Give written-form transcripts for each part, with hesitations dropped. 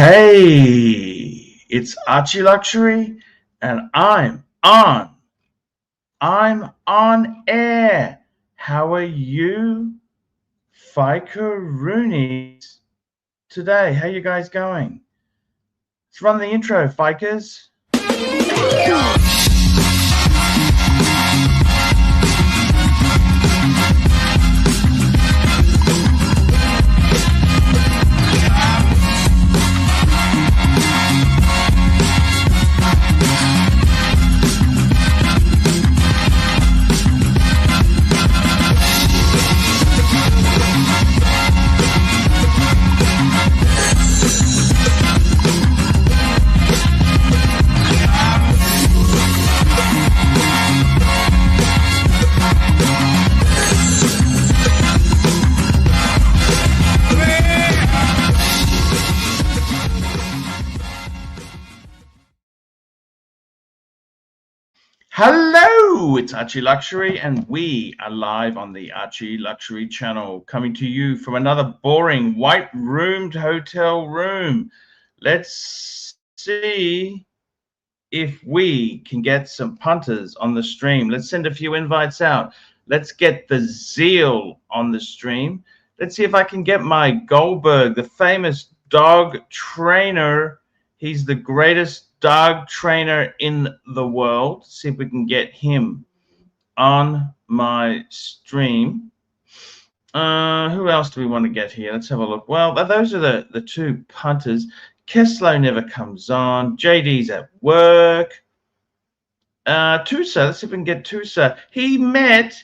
Hey, it's Archie Luxury, and I'm on air. How are you, Fikeroonies, today? How you guys going? Let's run the intro, Fikers. Hello, it's Archie Luxury, and we are live on the Archie Luxury channel, coming to you from another boring white-roomed hotel room. Let's see if we can get some punters on the stream. Let's send a few invites out. Let's get the Zeal on the stream. Let's see if I can get my Goldberg, the famous dog trainer. He's the greatest dog trainer in the world. See if we can get him on my stream. Who else do we want to get here? Let's have a look. Well, those are the two punters. Kessler never comes on. JD's at work. Tusa, let's see if we can get Tusa. He met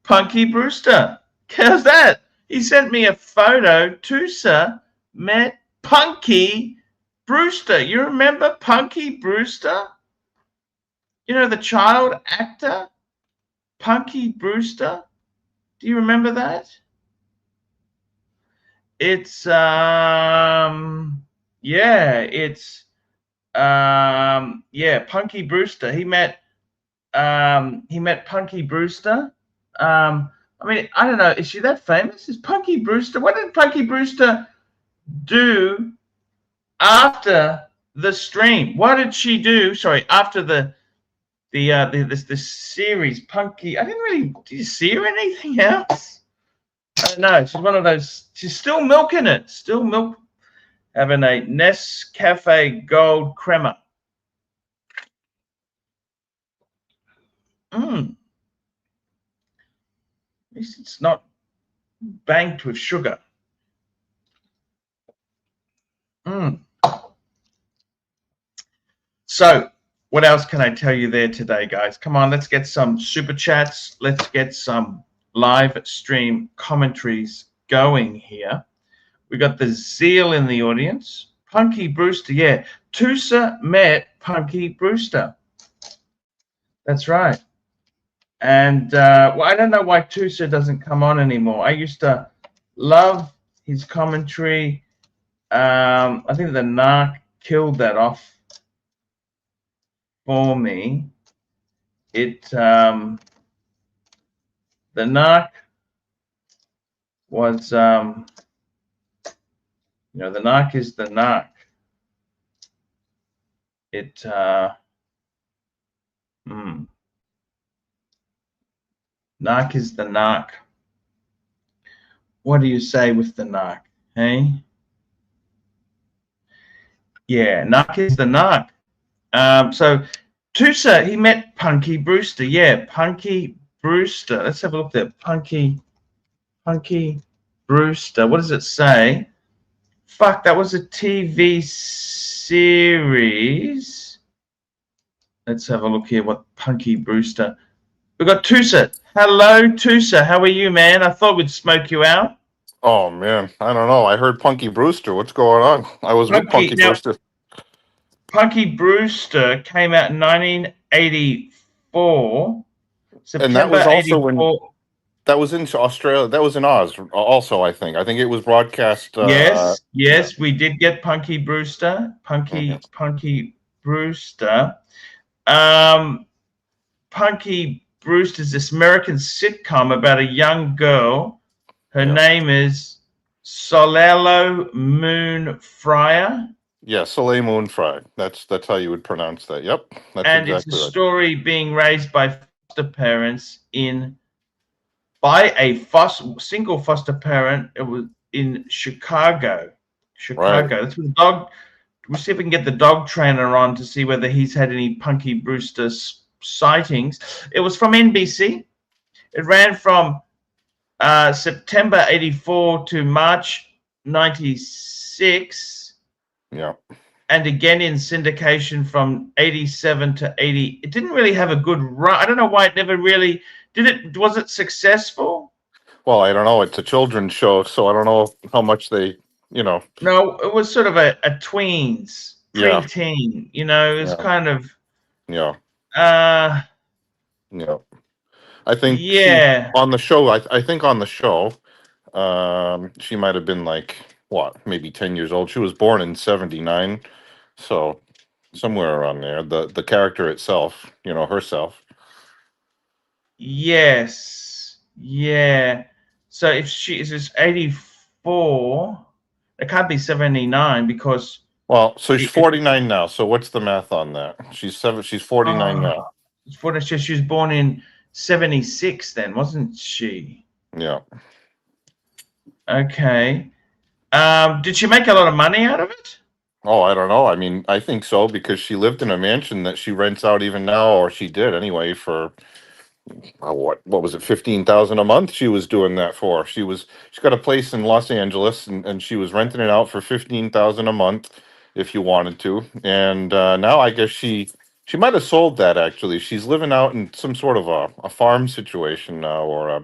Punky Brewster. How's that? He sent me a photo. Tusa met Punky Brewster. You remember Punky Brewster? You know, the child actor, Punky Brewster? Do you remember that? It's Punky Brewster. He met Punky Brewster. I mean, I don't know, is she that famous? Is Punky Brewster? What did Punky Brewster do after the stream? What did she do? Sorry, after the series, Punky. I didn't really. Did you see her anything else? I don't know. She's one of those. She's still milking it. Still milk. Having a Nescafe Gold Crema. At least it's not banked with sugar. So, what else can I tell you there today, guys? Come on, let's get some super chats. Let's get some live stream commentaries going here. We got the Zeal in the audience. Punky Brewster, yeah. Tusa met Punky Brewster. That's right. And well, I don't know why Tusa doesn't come on anymore. I used to love his commentary. I think the Narc killed that off for me. The Narc was, the Narc is the Narc. Narc is the Narc. What do you say with the Narc, hey? Yeah, Narc is the Narc. So Tusa, he met Punky Brewster. Yeah, Punky Brewster. Let's have a look there. Punky Brewster. What does it say? Fuck, that was a TV series. Let's have a look here. What Punky Brewster? We got Tusa. Hello, Tusa. How are you, man? I thought we'd smoke you out. Oh man, I don't know. I heard Punky Brewster. What's going on? I was with Punky Brewster. Punky Brewster came out in 1984. September and that was also 84. when that was in Australia. That was in Oz also, I think. I think it was broadcast. Yes, we did get Punky Brewster. Punky Brewster. Punky Brewster's this American sitcom about a young girl. Her name is Solelo Moon Fryer. Yeah, Soleil Moon Frye. That's how you would pronounce that. Yep, that's And it's a exactly right. story being raised by foster parents by a single foster parent. It was in Chicago. Right. Chicago. That's where the dog. We'll see if we can get the dog trainer on to see whether he's had any Punky Brewster sightings. It was from NBC. It ran from September 84 to March 96. Yeah. And again in syndication from 87 to 80. It didn't really have a good run. I don't know why it never really did it. Was it successful? Well, I don't know. It's a children's show, so I don't know how much they, you know. No, it was sort of a tweens, Yeah. preteen, you know, it was Yeah. kind of Yeah. uh Yeah. I think she yeah. on the show. I think on the show, she might have been like what, maybe 10 years old. She was born in '79, so somewhere around there. The character itself, herself. Yes. Yeah. So if she is 84, it can't be 79 because Well, so she's it 49 now. So what's the math on that? She's 49 oh, now. she was born in 76 then, wasn't she? Yeah. Okay. Did she make a lot of money out of it? Oh, I don't know. I mean, I think so because she lived in a mansion that she rents out even now, or she did anyway, for what was it, 15,000 a month? She was doing that for. She's got a place in Los Angeles, and she was renting it out for 15,000 a month if you wanted to. And now I guess she might have sold that actually. She's living out in some sort of a farm situation now, or a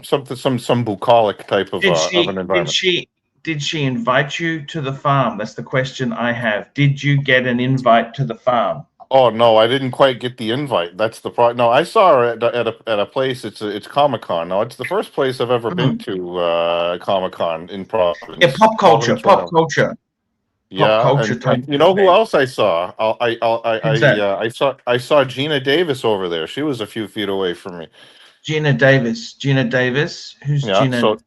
something, some bucolic type Did of an she did environment. she did she invite you to the farm? That's the question I have. Did you get an invite to the farm? Oh no, I didn't quite get the invite. That's the problem. No, I saw her at a place. It's Comic Con. Now it's the first place I've ever been Mm. to Comic Con in Yeah, Providence, pop culture, pop Toronto. culture, pop Yeah, culture and type you know who event. else I saw? Who's that? I saw Gina Davis over there. She was a few feet away from me. Gina Davis. Gina Davis. Who's Yeah. Gina? So,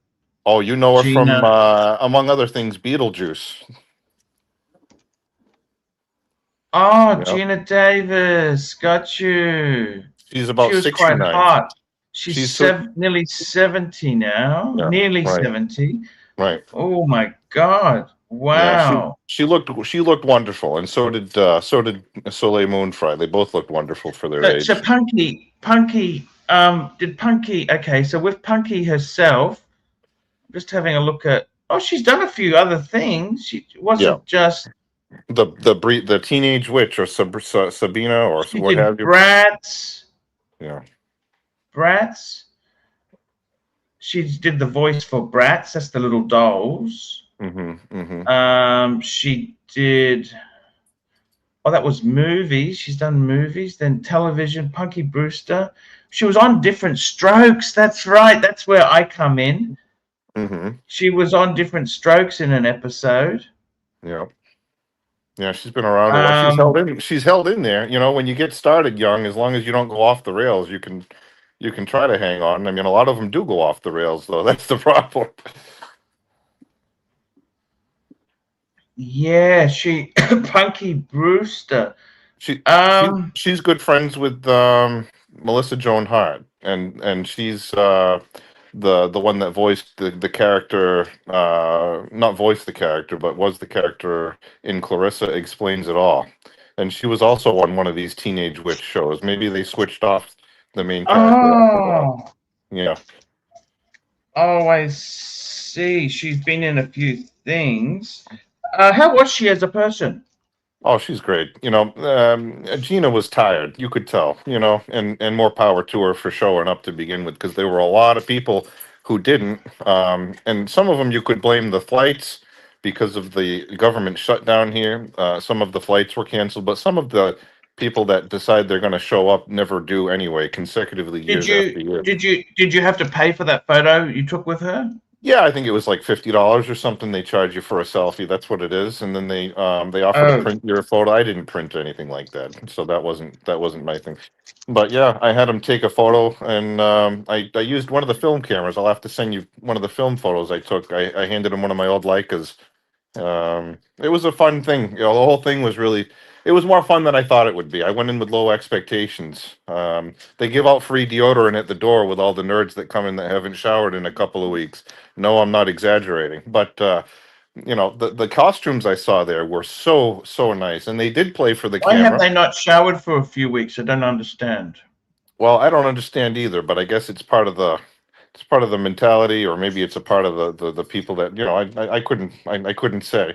oh, you know her from Gina. among other things, Beetlejuice. Oh, Yeah. Gina Davis. Got you. She's She about was quite 69. hot. She's She's so nearly 70 now. yeah. Nearly Right. 70. Right. Oh my God. Yeah, Wow. she looked wonderful, and so did Soleil Moon Frye. They both looked wonderful for their So age. Did Punky, okay, so with Punky herself, just having a look at, oh, she's done a few other things. She Yeah, wasn't just, the teenage witch, or Sabina, or she what did have you. Bratz. Yeah. Bratz. She did the voice for Bratz. That's the little dolls. Mm-hmm. Mm-hmm. She did, oh, that was movies. She's done movies, then television, Punky Brewster. She was on Different Strokes. That's right. That's where I come in. Mm-hmm. She was on Different Strokes in an episode. Yeah. Yeah, she's been around a while. She's held Um, in. She's held in there. When you get started young, as long as you don't go off the rails, you can try to hang on. I mean, a lot of them do go off the rails, though. That's the problem. yeah, she Punky Brewster. She she Um, she's good friends with Melissa Joan Hart, and she's the one that voiced the character, not voiced the character, but was the character in Clarissa Explains It All. And she was also on one of these teenage witch shows. Maybe they switched off the main character after that. oh, Yeah. oh, I see. She's been in a few things. How was she as a person? Oh, she's great. Gina was tired. You could tell. And more power to her for showing up to begin with, because there were a lot of people who didn't. And some of them you could blame the flights because of the government shutdown here. Some of the flights were canceled, but some of the people that decide they're going to show up never do anyway, consecutively, Did years you after year. did you have to pay for that photo you took with her? Yeah, I think it was like $50 or something. They charge you for a selfie. That's what it is, and then they offer to Oh, print your photo. I didn't print anything like that, so that wasn't my thing. But yeah, I had them take a photo, and I used one of the film cameras. I'll have to send you one of the film photos I took. I handed him one of my old Leicas, It was a fun thing. You know, the whole thing was really. It was more fun than I thought it would be. I went in with low expectations. They give out free deodorant at the door with all the nerds that come in that haven't showered in a couple of weeks. No, I'm not exaggerating. But you know, the costumes I saw there were so nice, and they did play for the Why have camera. they not showered for a few weeks? I don't understand. Well, I don't understand either, but I guess it's part of the mentality, or maybe it's a part of the people that, you know, I couldn't say,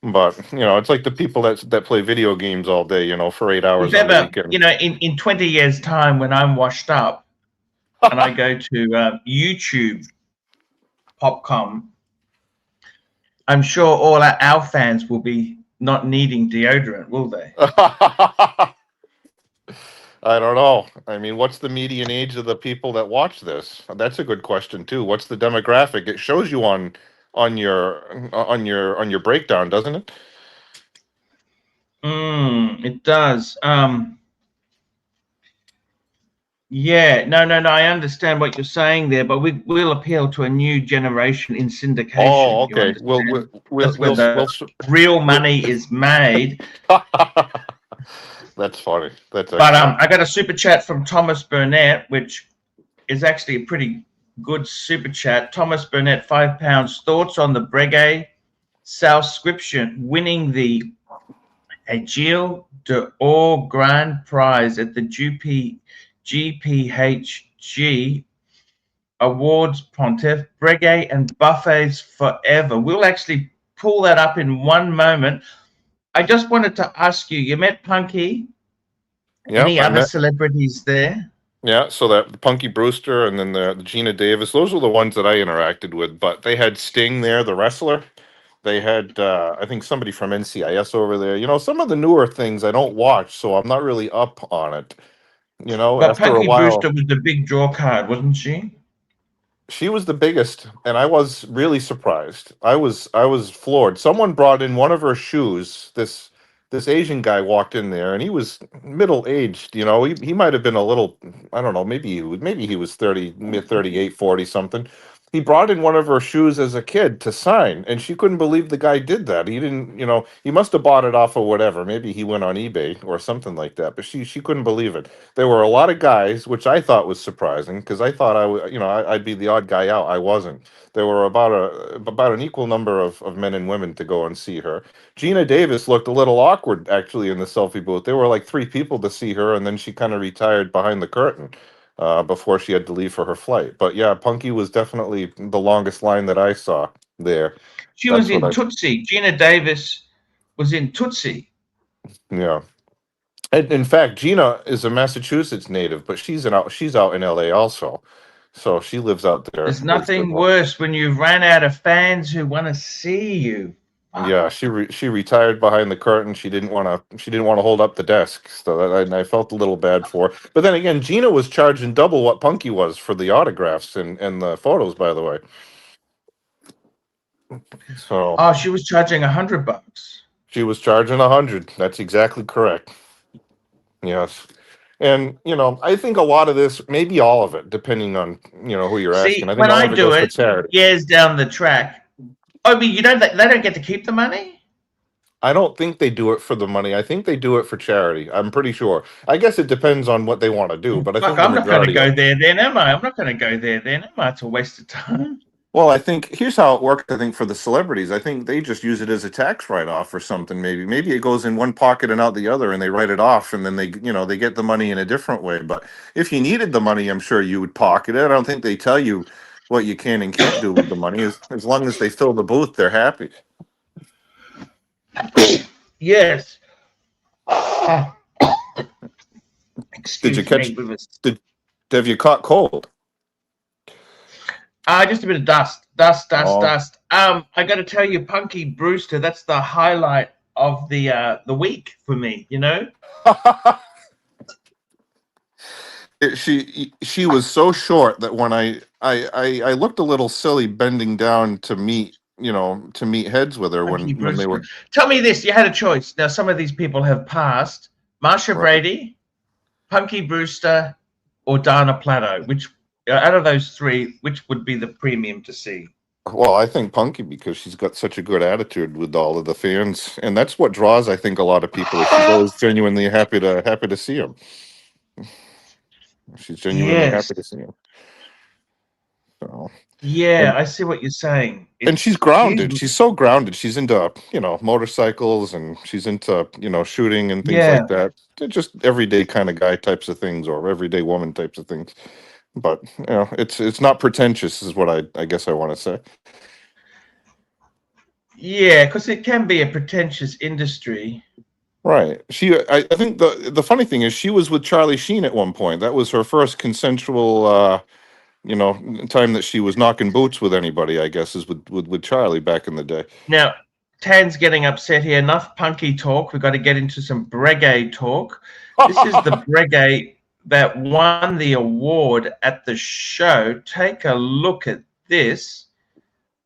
but you know, it's like the people that play video games all day, you know, for 8 hours If on the ever, weekend. you know, in 20 years' time when I'm washed up and I go to YouTube Popcom, I'm sure all our fans will be not needing deodorant, will they? I don't know. I mean, what's the median age of the people that watch this? That's a good question too. What's the demographic? It shows you on your breakdown, doesn't it? It does. Yeah, no. I understand what you're saying there, but we'll appeal to a new generation in Oh, syndication. You okay. understand? That's where the real we'll money is made. That's funny. That's But excellent. I got a super chat from Thomas Burnett, which is actually a pretty good super chat. Thomas Burnett, £5. Thoughts on the Breguet subscription winning the Agile d'Or Grand Prize at the GPHG Awards Pontiff, Breguet and Buffets Forever. We'll actually pull that up in one moment. I just wanted to ask you, you met Punky? Yeah, Any I other met. celebrities there? Yeah, so that Punky Brewster and then the Gina Davis, those were the ones that I interacted with. But they had Sting there, the wrestler. They had, I think, somebody from NCIS over there. You know, some of the newer things I don't watch, so I'm not really up on it. You know, But after a Punky while, Brewster was the big draw card, wasn't she? she was the biggest, and I was really surprised. I was floored. Someone brought in one of her shoes. This Asian guy walked in there, and he was middle aged. You know, he might have been a little, I don't know, maybe he was 30, mid 38, 40 something. He brought in one of her shoes as a kid to sign, and she couldn't believe the guy did that. He didn't, you know, he must have bought it off of whatever. Maybe he went on eBay or something like that. But she couldn't believe it. There were a lot of guys, which I thought was surprising because I thought you know, I'd be the odd guy out. I wasn't. There were about an equal number of men and women to go and see her. Gina Davis looked a little awkward actually in the selfie booth. There were like three people to see her, and then she kind of retired behind the curtain before she had to leave for her flight. But yeah, Punky was definitely the longest line that I saw there. She was That's what in I. Tootsie. Gina Davis was in Tootsie. Yeah. And in fact, Gina is a Massachusetts native, but she's out in LA also. So she lives out there There's as nothing well. worse when you've ran out of fans who want to see you. Yeah, she retired behind the curtain. She didn't want to hold up the desk. So I felt a little bad for her. But then again, Gina was charging double what Punky was for the autographs and the photos, by the way. So Oh, she was charging $100. she was charging 100. That's exactly correct. Yes. And you know, I think a lot of this, maybe all of it, depending on, you know, who you're asking. See, I think when all I of it do goes for it charity. years down the track, I mean, you know, they don't get to keep the money. I don't think they do it for the money. I think they do it for charity. I'm pretty sure. I guess it depends on what they want to do, but I Fuck, think the I'm not going to majority. go there then, am I? I'm not going to go there then, am I? It's a waste of time. Well, I think here's how it works. I think for the celebrities, I think they just use it as a tax write-off or something. Maybe it goes in one pocket and out the other, and they write it off, and then they get the money in a different way. But if you needed the money, I'm sure you would pocket it. I don't think they tell you what you can and can't do with the money. As long as they fill the booth, they're happy. Yes. Did you Excuse catch? me. Did have you caught cold? Just a bit of dust. Oh. I got to tell you, Punky Brewster, that's the highlight of the week for me. You know, She was so short that when I looked a little silly bending down to meet heads with her Punky when they Brewster. were. Tell me this: you had a choice. Now, some of these people have passed. Marsha Right. Brady, Punky Brewster, or Dana Plato. Which out of those three, which would be the premium to see? Well, I think Punky because she's got such a good attitude with all of the fans, and that's what draws, I think, a lot of people. Is she's always genuinely happy to see him. She's genuinely Yes. happy to see him. So, Yeah, and I see what you're saying. and she's She's grounded. She's so grounded. She's into motorcycles, and she's into shooting and things yeah. like that. They're just everyday kind of guy types of things, or everyday woman types of things. But it's not pretentious, is what I guess I want to say. Yeah, because it can be a pretentious industry. Right. I think the funny thing is she was with Charlie Sheen at one point. That was her first consensual, time that she was knocking boots with anybody, I guess, is with Charlie back in the day. Now, Tan's getting upset here. Enough punky talk. We've got to get into some Breguet talk. This is the Breguet that won the award at the show. Take a look at this.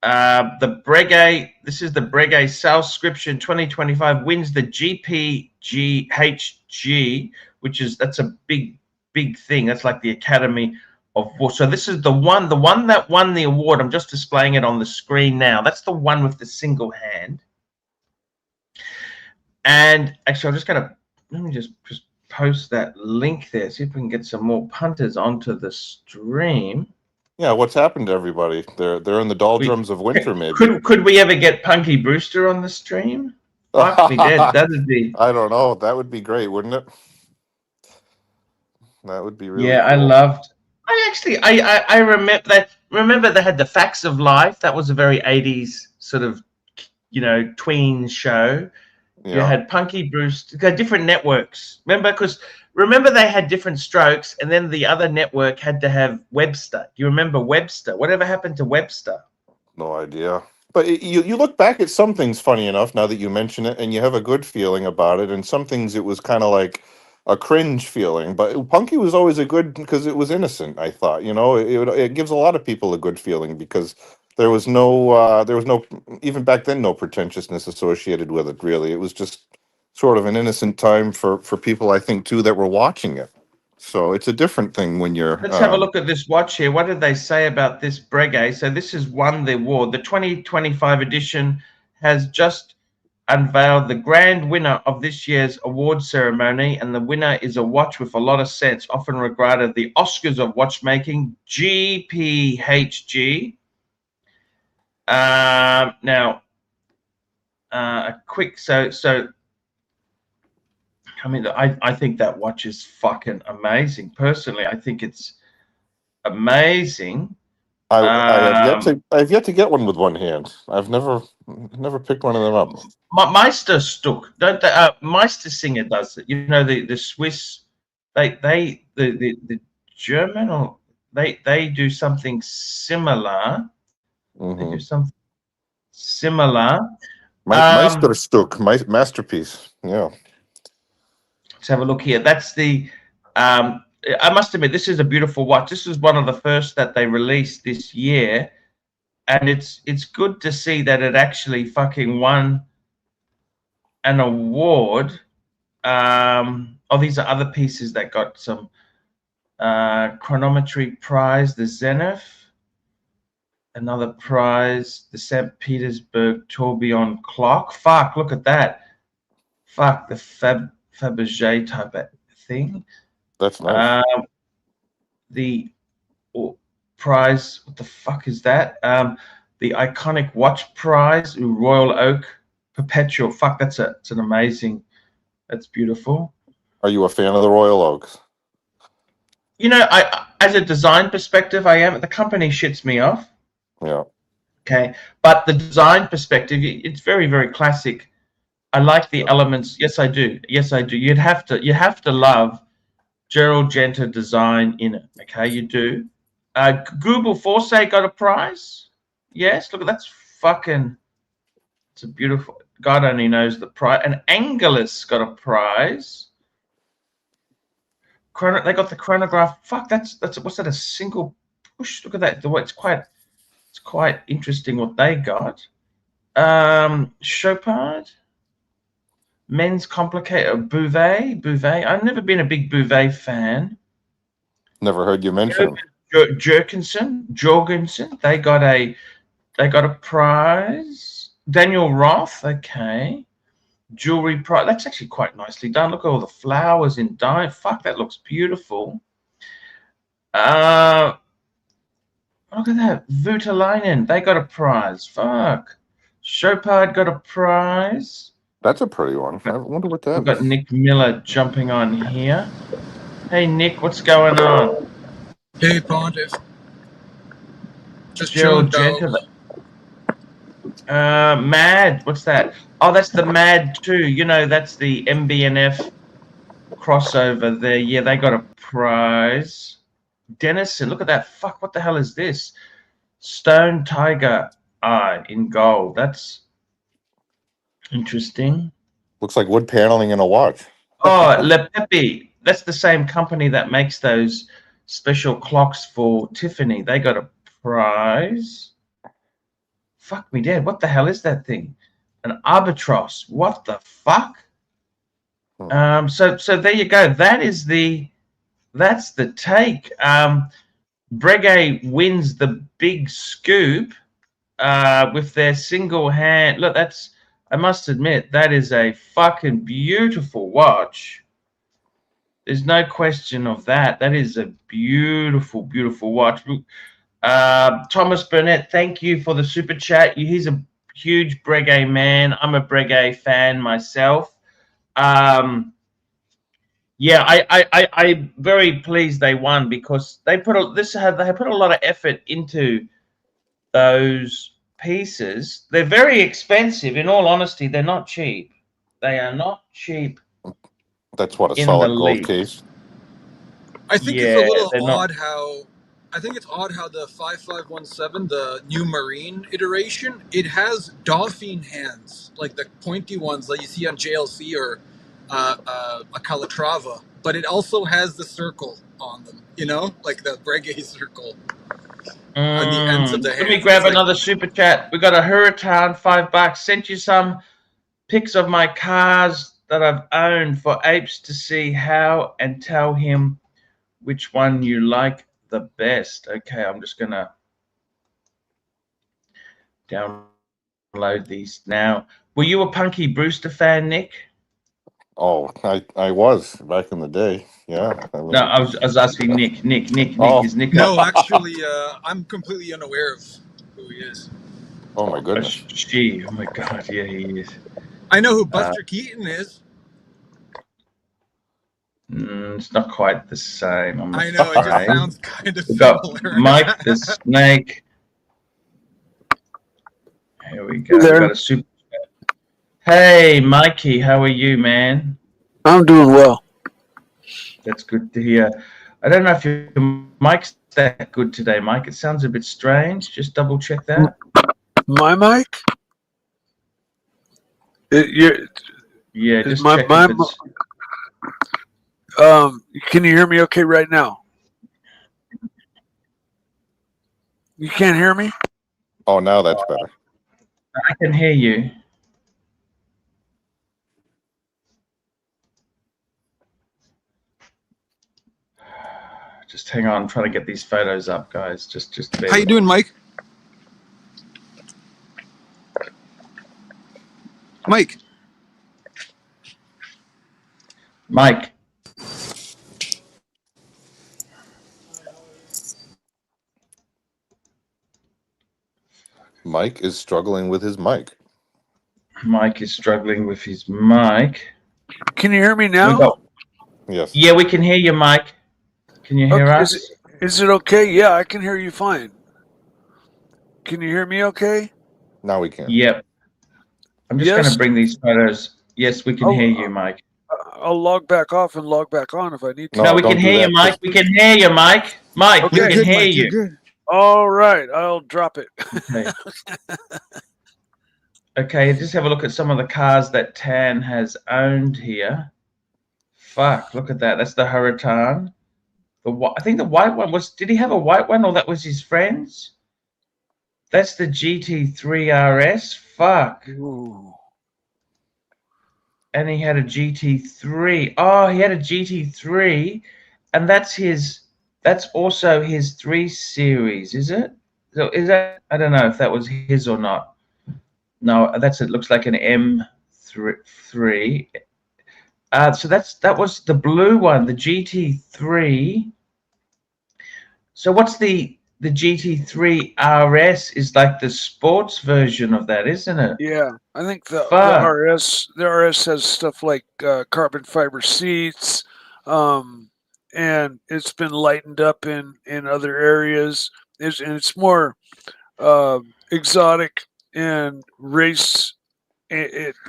This is the Breguet Salescription 2025 wins the GPGHG, that's a big thing. That's like the Academy of War. So this is the one that won the award. I'm just displaying it on the screen now. That's the one with the single hand. And actually, let me just post that link there. See if we can get some more punters onto the stream. Yeah, what's happened to everybody? They're in the doldrums of winter, maybe. Could we ever get Punky Brewster on the stream? Fuck me dead. That'd be. I don't know. That would be great, wouldn't it? That would be really Yeah, cool. I remember that. Remember they had the Facts of Life. That was a very 80s sort of, tween show. You Yeah. had Punky Brewster, different networks. Remember they had different strokes, and then the other network had to have Webster. You remember Webster? Whatever happened to Webster? No idea. But you look back at some things, funny enough, now that you mention it, and you have a good feeling about it, and some things it was kind of like a cringe feeling. But Punky was always a good because it was innocent. I thought, it gives a lot of people a good feeling because there was no even back then no pretentiousness associated with it. Really, it was just sort of an innocent time for people. I think too that were watching it. So it's a different thing when you're. Let's have a look at this watch here. What did they say about this Breguet? So this has won the award. The 2025 edition has just unveiled the grand winner of this year's award ceremony, and the winner is a watch with a lot of sense, often regarded the Oscars of watchmaking, GPHG. Now, a quick so I mean, I think that watch is fucking amazing. Personally, I think it's amazing. I have yet to get one with one hand. I've never picked one of them up. Meisterstück, don't they, Meistersinger does it. The Swiss, the German, or they do something similar. They do something similar. Meisterstück, masterpiece. Yeah. Let's have a look here. That's the. I must admit, this is a beautiful watch. This is one of the first that they released this year, and it's good to see that it actually fucking won an award. These are other pieces that got some chronometry prize, the Zenith, another prize, the St. Petersburg tourbillon clock. Fuck, look at that. Fuck, the Fabergé type of thing. That's nice. The prize, what the fuck is that? The iconic watch prize, Royal Oak Perpetual. Fuck, it's an amazing. That's beautiful. Are you a fan of the Royal Oaks? I as a design perspective, I am. The company shits me off. Yeah. Okay, but the design perspective, it's very, very classic. I like the elements. Yes, I do. You have to love Gerald Genter design in it. Okay, you do. Google Foresight got a prize. Yes, look, that's fucking. It's a beautiful. God only knows the prize. And Angelus got a prize. They got the chronograph. Fuck, that's what's that? A single push. Look at that. It's quite interesting what they got. Chopard. Men's complicated. Bouvet. I've never been a big Bouvet fan. Never heard you mention him. Jorgensen. They got a They got a prize. Daniel Roth, okay. Jewelry prize. That's actually quite nicely done. Look at all the flowers in dye. Fuck, that looks beautiful. Look at that. Voutilainen, they got a prize. Fuck. Chopard got a prize. That's a pretty one. I wonder what that We've got is. Nick Miller jumping on here. Hey, Nick, what's going on? Hey, Pontiff. Just Jill chilling, dog. Gentile. Mad, what's that? Oh, that's the Mad 2. You know, that's the MBNF crossover there. Yeah, they got a prize. Dennison, look at that. Fuck, what the hell is this? Stone Tiger Eye in gold. That's interesting. Looks like wood paneling in a watch. Oh, Le Pepe. That's the same company that makes those special clocks for Tiffany. They got a prize. Fuck me dead. What the hell is that thing? An Albatross. What the fuck? So there you go. That's the take. Breguet wins the big scoop with their single hand. Look, I must admit, that is a fucking beautiful watch. There's no question of that. That is a beautiful, beautiful watch. Thomas Burnett, thank you for the super chat. He's a huge Breguet man. I'm a Breguet fan myself. Yeah, I'm very pleased they won because they put a lot of effort into those pieces. They're very expensive. In all honesty, they're not cheap. They are not cheap. That's what, a in solid the gold league. case. I think Yeah, it's a little they're not- odd how. I think it's odd how the 5517, the new Marine iteration, it has dolphin hands, like the pointy ones that you see on JLC or a Calatrava, but it also has the circle on them, you know, like the Breguet circle on the ends of the hands. Let me grab It's like- another super chat. We got a Huracan, $5. Sent you some pics of my cars that I've owned for Apes to see how and tell him which one you like the best. Okay, I'm just gonna download these now. Were you a Punky Brewster fan, Nick? Oh, I was back in the day. Yeah. No, I was asking Nick. Nick, Oh. is Nick? No, actually, I'm completely unaware of who he is. Oh my goodness. She. Oh my God, yeah, he is. I know who Buster Keaton is. It's not quite the same. I know, it just sounds kind of We've got similar. Mike the Snake. Here we go. Hey there. We've got a super. Hey, Mikey, how are you, man? I'm doing well. That's good to hear. I don't know if your mic's that good today, Mike. It sounds a bit strange. Just double check that. My mic? Yeah, just check if it's... Can you hear me okay right now? You can't hear me? Oh, now that's better. I can hear you. Just hang on. I'm trying to get these photos up, guys. Just How you doing, Mike? Mike. Mike. Mike is struggling with his mic. Mike is struggling with his mic. Can you hear me now? Yes. Yeah, we can hear you, Mike. Can you hear us? Is it okay? Yeah, I can hear you fine. Can you hear me okay? Now we can. Yep. I'm just going to bring these photos. Yes, we can hear you, Mike. I'll log back off and log back on if I need to. No, we can hear you, Mike. We can hear you, Mike. Mike, Okay. we can hear you. Good. All right, I'll drop it. Okay. Okay, just have a look at some of the cars that Tan has owned here. Fuck, look at that. That's the Huracan. I think the white one was... Did he have a white one or that was his friend's? That's the GT3 RS. Fuck. Ooh. And he had a GT3. Oh, he had a GT3, and that's also his 3 Series, is it? So is that? I don't know if that was his or not. No, that's it. Looks like an M3. So that was the blue one, the GT3. So what's the GT3 RS is like the sports version of that, isn't it? Yeah, I think the Fuck. RS has stuff like carbon fiber seats, and it's been lightened up in other areas. And it's more exotic and race,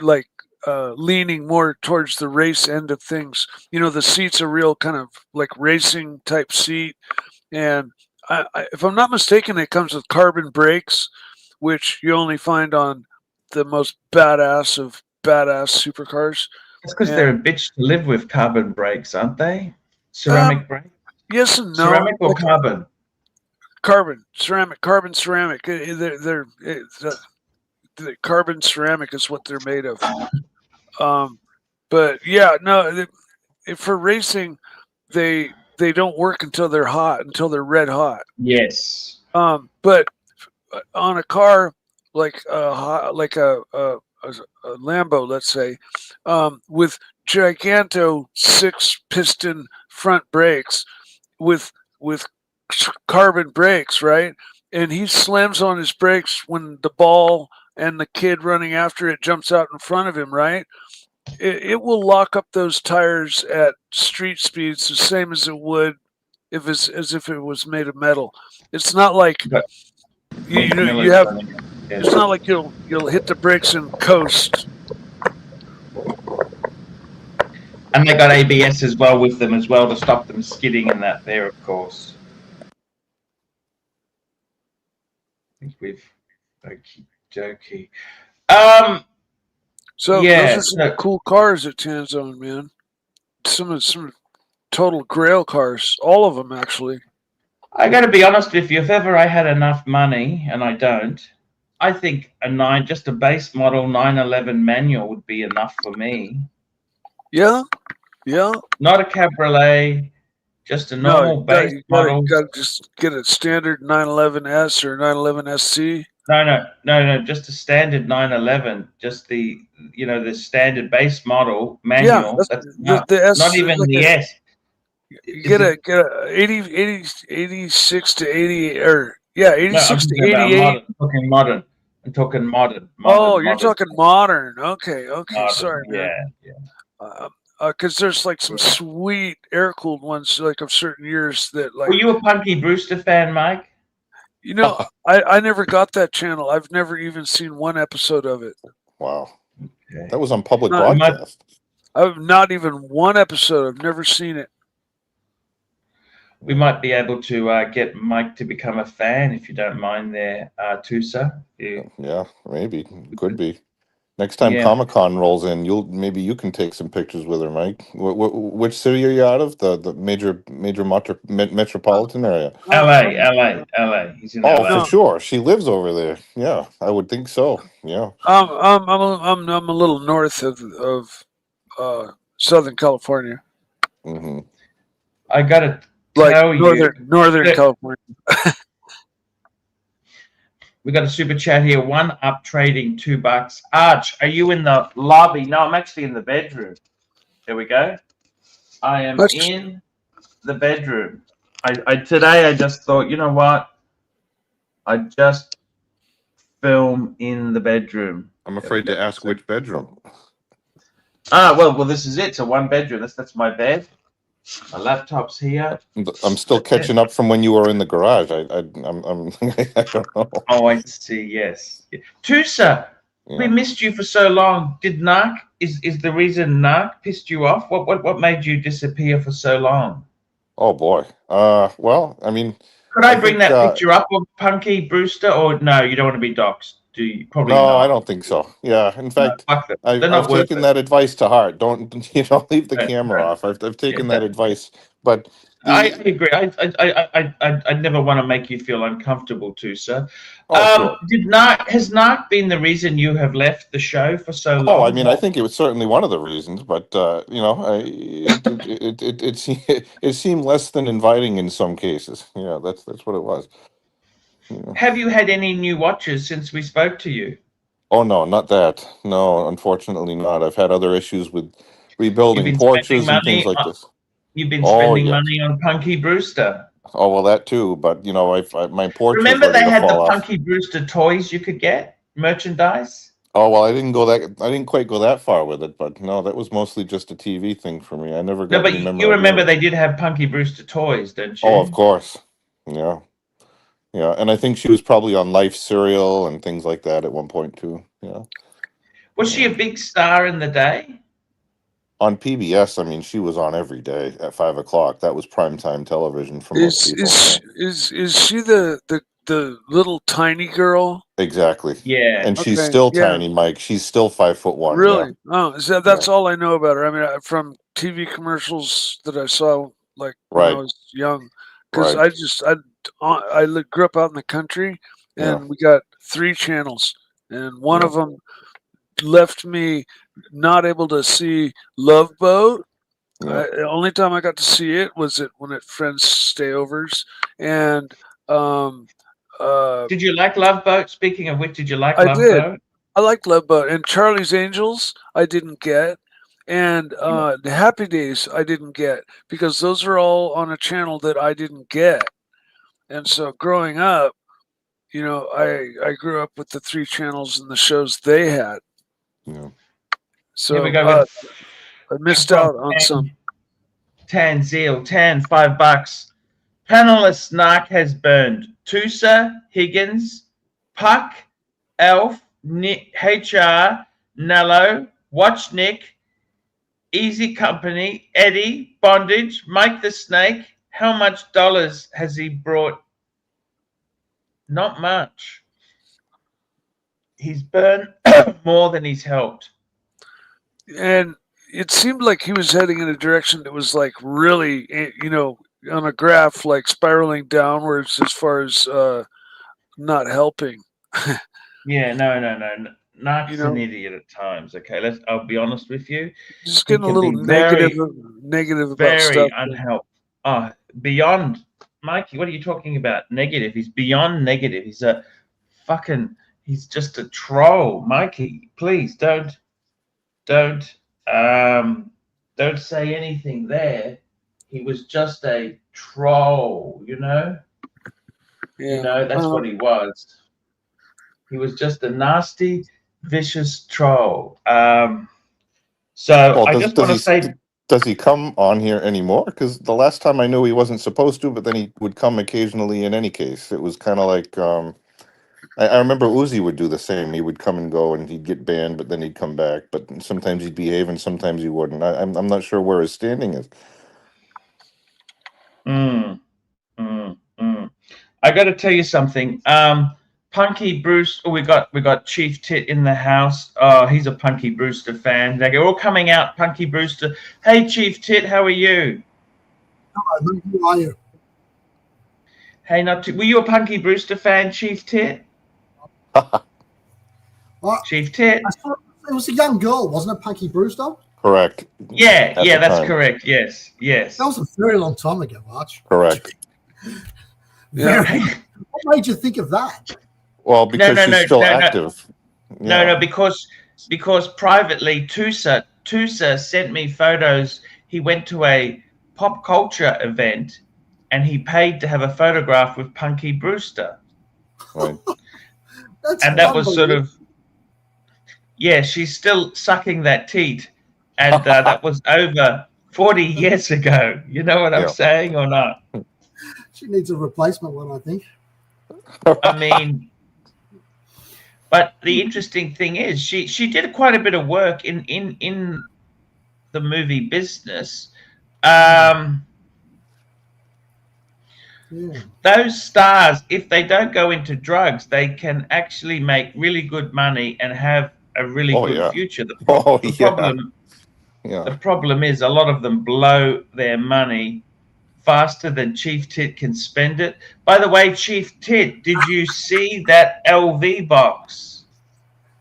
like leaning more towards the race end of things. You know, the seat's a real kind of like racing type seat, and if I'm not mistaken, it comes with carbon brakes, which you only find on the most badass of badass supercars. It's because they're a bitch to live with, carbon brakes, aren't they? Um, Ceramic brakes? Yes and no. Ceramic or Like carbon? carbon ceramic. They're the carbon ceramic is what they're made of. But yeah, no, for racing, they don't work until they're hot, until they're red hot. Yes. But on a car like a Lambo, let's say, with giganto 6-piston front brakes with carbon brakes, right? And he slams on his brakes when the ball and the kid running after it jumps out in front of him, right? It will lock up those tires at street speeds the same as it would as if it was made of metal. It's not like you have. It's not like you'll hit the brakes and coast. And they got ABS as well with them as well to stop them skidding in that there, of course. I think we've okie dokie. So yeah, those are some cool cars at Tanzone, man. Some total grail cars, all of them actually. I got to be honest with you. If ever I had enough money, and I don't, I think just a base model 911 manual would be enough for me. Yeah, yeah. Not a cabriolet, just a normal base model. You got to just get a standard 911S or 911SC. No, just a standard 911, just the standard base model manual. Yeah, the S, not even like the S. You get a 86 to 80 or 86 to 88. I'm talking modern. Oh, you're talking modern. Okay, modern. Sorry, man. Yeah. Because there's like some sweet air-cooled ones, like of certain years that like. Were you a Punky Brewster fan, Mike? You know, I never got that channel. I've never even seen one episode of it. Wow. Okay. That was on public broadcast. I've not even one episode. I've never seen it. We might be able to get Mike to become a fan if you don't mind there, Tusa. Yeah, maybe. Could be. Next time Comic-Con rolls in, maybe you can take some pictures with her, Mike. Which city are you out of? The major metropolitan area? LA. He's in LA. For sure. She lives over there. Yeah, I would think so. Yeah. I'm a little north of Southern California. Mm-hmm. I gotta tell Northern California. We got a super chat here. One up trading $2. Arch, are you in the lobby? No, I'm actually in the bedroom. There we go. I am in the bedroom. Today I just thought, you know what? I just film in the bedroom. I'm afraid to ask which bedroom. Well, this is it. It's a one bedroom. That's my bed. My laptop's here. I'm still catching up from when you were in the garage. I don't know. Oh, I see. Yes. Tusa, we missed you for so long. Did Narc is the reason Narc pissed you off? What made you disappear for so long? Oh boy. Well, I mean, could I bring that picture up of Punky Brewster, or no? You don't want to be doxxed. Do you? Probably no, not. I don't think so. Yeah, in fact, I've taken that advice to heart. Don't leave the camera off. I've taken that advice, but I agree. I never want to make you feel uncomfortable, Tusa. Sure. Has Narc been the reason you have left the show for so long? Oh, I mean, I think it was certainly one of the reasons, but it seemed less than inviting in some cases. Yeah, that's what it was. Have you had any new watches since we spoke to you? Oh no, not that. No, unfortunately not. I've had other issues with You've rebuilding been spending porches and things money. like this. You've been Oh spending yeah. money on Punky Brewster. Oh well, that too. But you know, my porch was Remember ready they to had the fall off. Punky Brewster toys you could get, merchandise? Oh well, I didn't quite go that far with it. But no, that was mostly just a TV thing for me. I never No, got but any you remember memorabilia. they did have Punky Brewster toys, don't Oh, of you? course. Yeah. Yeah, and I think she was probably on Life Cereal and things like that at one point too. Yeah. Was she a big star in the day? On PBS, I mean, she was on every day at 5 o'clock. That was primetime television for most people. So. Is she the little tiny girl? Exactly. Yeah. And she's Okay, still yeah. tiny, Mike. She's still 5'1". Yeah. Really? Oh, that's all I know about her. I mean, from TV commercials that I saw, like when I Right. was young, because Right. grew up out in the country, Yeah. and we got 3 channels, and one Yeah. of them left me not able to see Love Boat. Yeah. The only time I got to see it was when at friends' stayovers, and Did you like Love Boat? Speaking of which, did you like I Love did. Boat? I liked Love Boat, and Charlie's Angels I didn't get, and the Happy Days I didn't get, because those are all on a channel that I didn't get. And so growing up, you know, I grew up with the 3 channels and the shows they had. Yeah. So Here we go. I missed out on some. Tan Zeal, Tan, $5. Panelist Narc has burned Tusa, Higgins, Puck, Elf, Nick, HR, Nello, Watch Nick, Easy Company, Eddie, Bondage, Mike the Snake. How much dollars has he brought? Not much. He's burned more than he's helped. And it seemed like he was heading in a direction that was like really, you know, on a graph, like spiraling downwards as far as not helping. Yeah, no. Narc's You know? an idiot at times. Okay, I'll be honest with you. Just He getting a can little be negative about very stuff. unhelpful. Oh, beyond Mikey, what are you talking about? Negative. He's beyond negative. He's just a troll. Mikey, please don't say anything there. He was just a troll, you know? Yeah. You know, that's what he was. He was just a nasty, vicious troll. So Well, I just want to say, does he come on here anymore? Because the last time I knew he wasn't supposed to, but then he would come occasionally in any case. It was kind of like, I remember Uzi would do the same. He would come and go and he'd get banned, but then he'd come back. But sometimes he'd behave and sometimes he wouldn't. I'm not sure where his standing is. I got to tell you something. Punky Bruce, we got Chief Tit in the house. Oh, he's a Punky Brewster fan. They're all coming out, Punky Brewster. Hey, Chief Tit, how are you? Hello, who are you? Hey, were you a Punky Brewster fan, Chief Tit? Chief Tit? I thought it was a young girl, wasn't it, Punky Brewster? Correct. Yeah, that's correct. Yes. That was a very long time ago, Arch. Correct. What made you think of that? Well, because she's still active. No, because privately, Tusa sent me photos. He went to a pop culture event, and he paid to have a photograph with Punky Brewster. Right. And that was sort of, yeah, she's still sucking that teat, and that was over 40 years ago. You know what I'm saying or not? She needs a replacement one, I think. I mean, but the interesting thing is she did quite a bit of work in the movie business. Those stars, if they don't go into drugs, they can actually make really good money and have a really good future. The problem is a lot of them blow their money faster than Chief Tit can spend it. By the way, Chief Tit, did you see that LV box?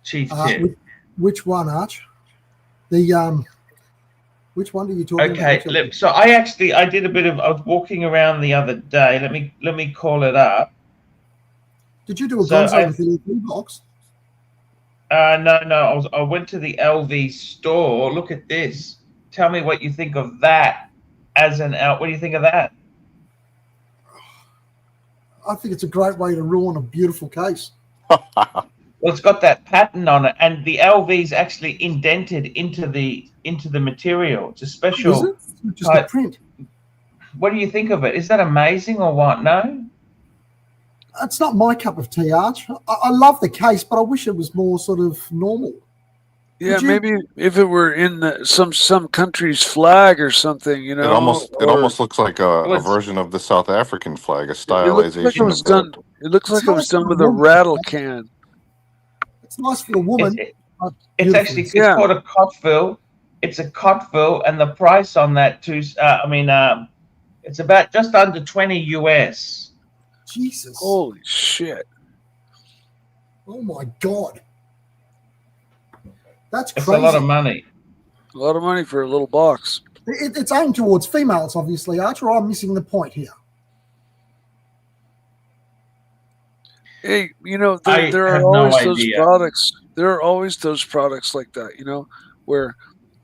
Chief Tit. Which one, Arch? The which one are you talking about? Okay, so I did a bit of. I was walking around the other day. Let me call it up. Did you do a So gonzo with the LV box? no. I went to the LV store. Look at this. Tell me what you think of that as an out. What do you think of that? I think it's a great way to ruin a beautiful case. Well, it's got that pattern on it, and the LV's actually indented into the material. It's a Is special it? It's not just a type. print. What do you think of it? Is that amazing or what? No? It's not my cup of tea, Arch. I love the case, but I wish it was more sort of normal. Yeah, Would you- maybe if it were in some country's flag or something, you know. It almost looks like a Well, it's- version of the South African flag, a It looks like it stylization was of that. done. It looks like It's it was nice done for with a a woman. rattle can. It's nice for a woman. It's but It's beautiful. actually it's Yeah. called a Cotville. It's a Cotville, and the price on that too. It's about just under 20 US. Jesus. Holy shit! Oh my God. That's It's crazy. a lot of money. A lot of money for a little box. It's aimed towards females, obviously, Arch, or I'm missing the point here. Hey, you know, I there have are no always those idea. products. There are always those products like that, you know, where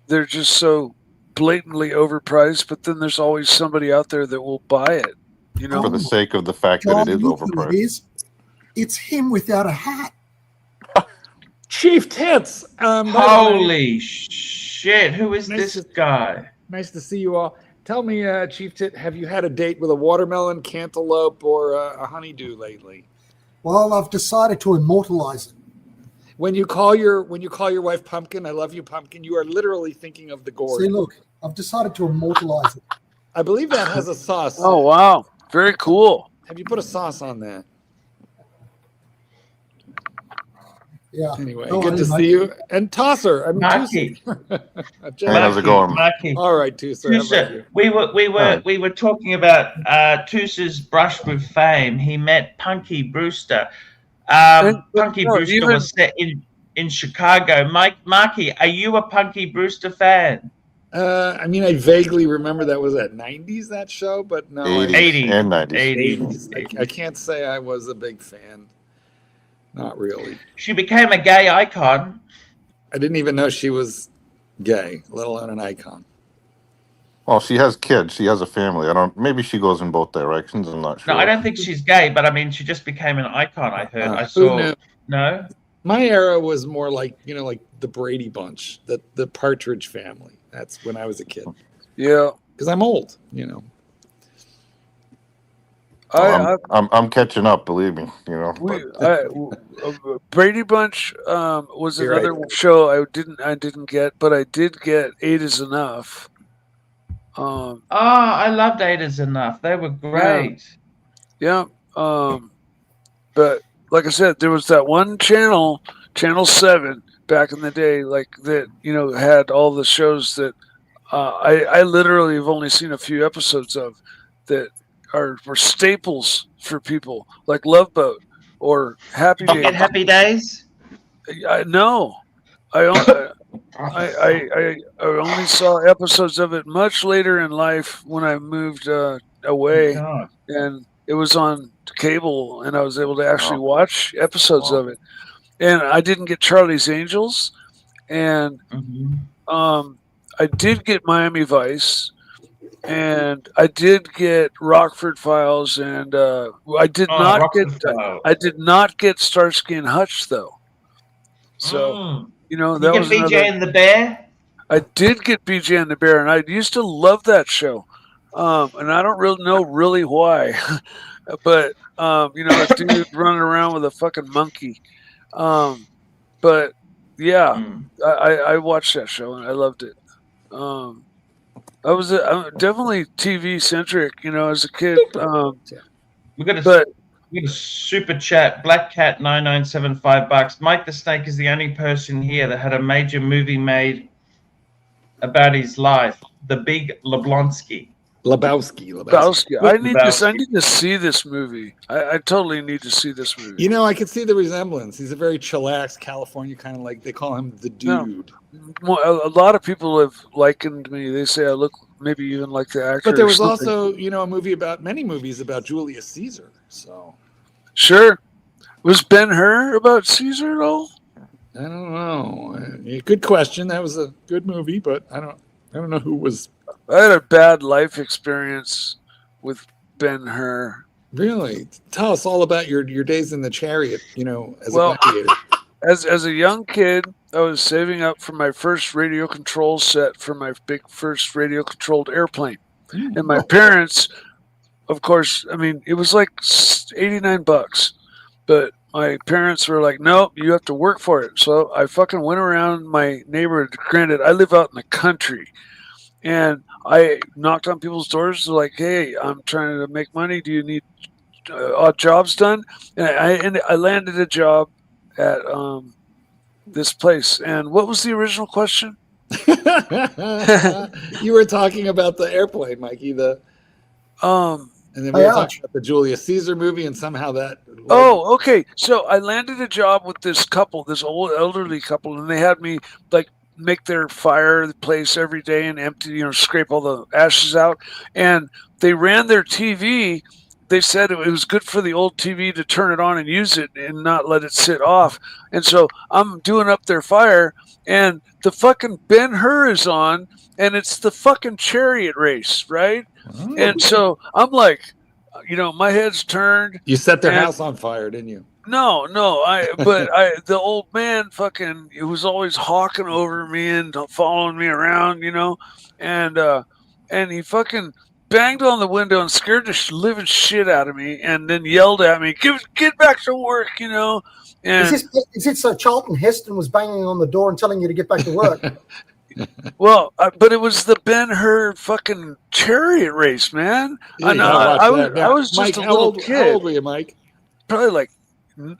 they're just so blatantly overpriced, but then there's always somebody out there that will buy it, you know. For the sake of the fact that God, it is look who overpriced. it is. It's him without a hat. Chief Tits. By the way, Holy shit! Who is Nice this to- guy? nice to see you all. Tell me, Chief Tit, have you had a date with a watermelon, cantaloupe, or a honeydew lately? Well, I've decided to immortalize it. When you call your wife Pumpkin, I love you, Pumpkin, you are literally thinking of the gourd. See, look, I've decided to immortalize it. I believe that has a sauce. Oh wow, very cool. Have you put a sauce on that? Yeah. Anyway, Oh, good I to didn't see you. And Tosser. I mean, Maki. Tuesday. Hey, how's it going? Maki. All right, Tuesday. How about you? Tusa, we were talking about Tusa's brush with fame. He met Punky Brewster. Punky Brewster was set in Chicago. Marky, are you a Punky Brewster fan? I mean, I vaguely remember that was at 90s, that show, but no. 80s and 90s. 80s. I can't say I was a big fan. Not really. She became a gay icon. I didn't even know she was gay, let alone an icon. Well, she has kids. She has a family. Maybe she goes in both directions. I'm not sure. No, I don't think she's gay, but I mean, she just became an icon. I heard. I Who saw. knew? No. My era was more like, like the Brady Bunch, the Partridge Family. That's when I was a kid. Yeah, Because I'm old, I'm catching up. Believe me. Brady Bunch was You're another right. show I didn't get, but I did get Eight Is Enough. Oh, I loved Eight Is Enough. They were great. Yeah. But like I said, there was that one channel, Channel 7, back in the day, like that, had all the shows that I literally have only seen a few episodes of that were staples for people, like Love Boat or Happy Did you get Days. Happy Days? No. I only saw episodes of it much later in life when I moved away, God. and it was on cable, and I was able to actually watch episodes of it. And I didn't get Charlie's Angels, and I did get Miami Vice, and I did get Rockford Files, and I did not get Starsky and Hutch though. So. Did That you was get BJ and the Bear? I did get BJ and the Bear, and I used to love that show. And I don't really know why, but a dude running around with a fucking monkey. But yeah, I watched that show and I loved it. I'm definitely TV centric, as a kid. We got a super chat. Black Cat 9975 bucks. Mike the Snake is the only person here that had a major movie made about his life. The Big Lebowski. Lebowski. I need to see this movie. I totally need to see this movie. I can see the resemblance. He's a very chillax California kind of like, they call him the dude. A lot of people have likened me. They say I look maybe even like the actor. But there was also, many movies about Julius Caesar. So sure. Was Ben-Hur about Caesar at all? I don't know. Good question. That was a good movie, but I don't know who was. I had a bad life experience with Ben-Hur. Really? Tell us all about your days in the chariot, as Well, a gladiator. As a young kid, I was saving up for my first radio control set for my big first radio controlled airplane. And my parents, of course, I mean, it was like $89, but my parents were like, nope, you have to work for it. So I fucking went around my neighborhood. Granted, I live out in the country, and I knocked on people's doors like, hey, I'm trying to make money. Do you need odd jobs done? And I landed a job at this place. And what was the original question? You were talking about the airplane, Mikey. And then we were talking about the Julius Caesar movie, and somehow that. Oh, okay. So I landed a job with this couple, this old elderly couple, and they had me like make their fireplace every day and empty, scrape all the ashes out. And they ran their TV. They said it was good for the old TV to turn it on and use it and not let it sit off. And so I'm doing up their fire, and the fucking Ben-Hur is on, and it's the fucking chariot race, right? Oh. And so I'm like, my head's turned. You set their house on fire, didn't you? No, the old man fucking, he was always hawking over me and following me around, and he fucking banged on the window and scared the living shit out of me, and then yelled at me, "Get back to work," And is it so Charlton Heston was banging on the door and telling you to get back to work? Well, but it was the Ben-Hur fucking chariot race, man. Yeah, I was just Mike, a little kid. How old were you, Mike? Probably like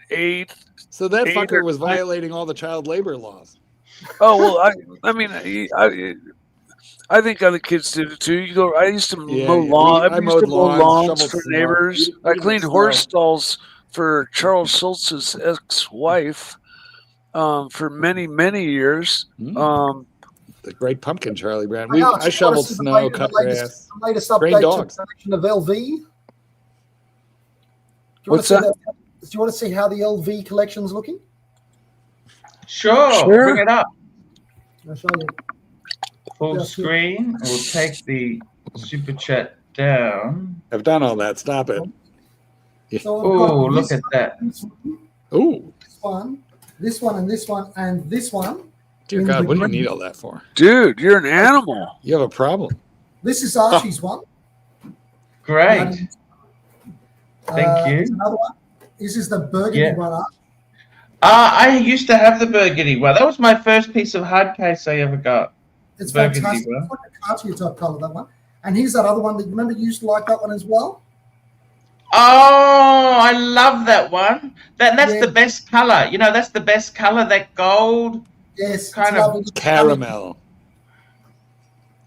8. So that fucker was violating all the child labor laws. Oh well, I think other kids did it too. I used to mow lawns. I used to mow lawns for neighbors. I cleaned horse stalls for Charles Schultz's ex-wife for many, many years. The Great Pumpkin, Charlie Brown. I shoveled snow, cut grass, latest update to the collection of LV. What's that? Do you want to see how the LV collection's looking? Sure. Bring it up. I'll show you. Full screen. We'll take the super chat down. I've done all that. Stop it. Oh, look at that. Oh. This one, and this one, and this one. Dear God, what do you need all that for? Dude, you're an animal. You have a problem. This is Archie's one. Great. Thank you. Another one. This is the burgundy one. I used to have the burgundy one. That was my first piece of hard case I ever got. It's fantastic. It's like a cartier type color, that one. And here's that other one that you remember you used to like that one as well. Oh, I love that one. That's the best color. That's the best color. That gold. Yes, kind of caramel.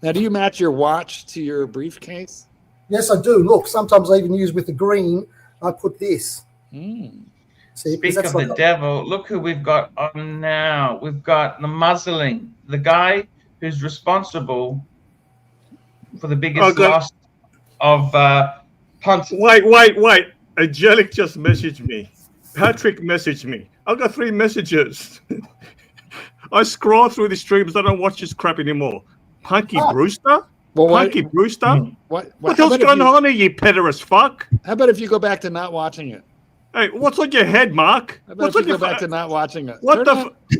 Now, do you match your watch to your briefcase? Yes, I do. Look, sometimes I even use with the green. I put this. See, speak of the devil. Look who we've got on now. We've got the muzzling. The guy who's responsible for the biggest loss of punts. Wait. Angelic just messaged me. Patrick messaged me. I've got 3 messages. I scroll through the streams. I don't watch this crap anymore. Punky Brewster? Punky Brewster? What the hell's going on here, you pederast fuck? How about if you go back to not watching it? Hey, what's on your head, Mark? How about if you go back to not watching it?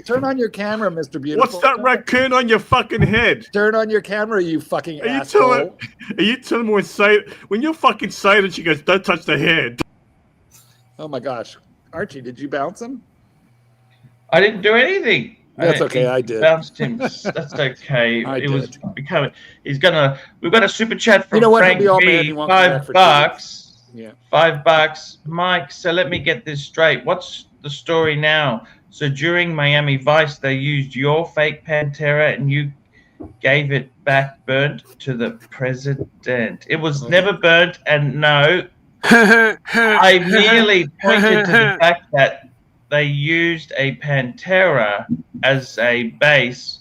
Turn on your camera, Mr. Beautiful. What's that raccoon on your fucking head? Turn on your camera, you fucking asshole. Are you telling me when you're fucking silent, she goes, don't touch the head? Oh my gosh. Archie, did you bounce him? I didn't do anything. That's okay. I did. Bounced him. That's okay. Was becoming. We've got a super chat from Frank B. $5. Yeah. $5, Mike. So let me get this straight. What's the story now? So during Miami Vice, they used your fake Pantera, and you gave it back burnt to the president. It was never burnt, and no, I merely pointed to the fact that they used a Pantera as a base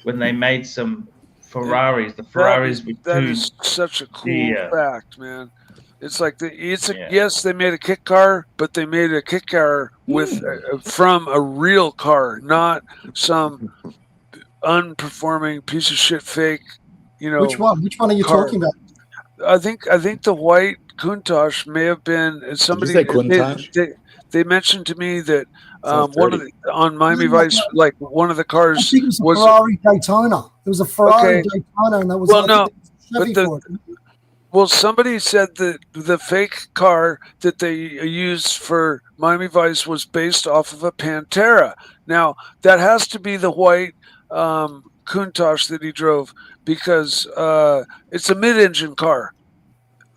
when they made some Ferraris. The Ferraris that is such a cool fact, man. It's like Yeah. yes, they made a kit car, but they made a kit car with from a real car, not some unperforming piece of shit fake. You know, Which one? Which one are you car. talking about? I think the white Countach may have been somebody. say Countach? They mentioned to me that Sounds one of dirty. on Miami Vice, like one of the I cars think it was a was Ferrari Daytona. It was a Ferrari Okay. Daytona, and that was Well, I no, think it was Chevy but for it. well, somebody said that the fake car that they used for Miami Vice was based off of a Pantera. Now that has to be the white Countach that he drove because it's a mid-engine car,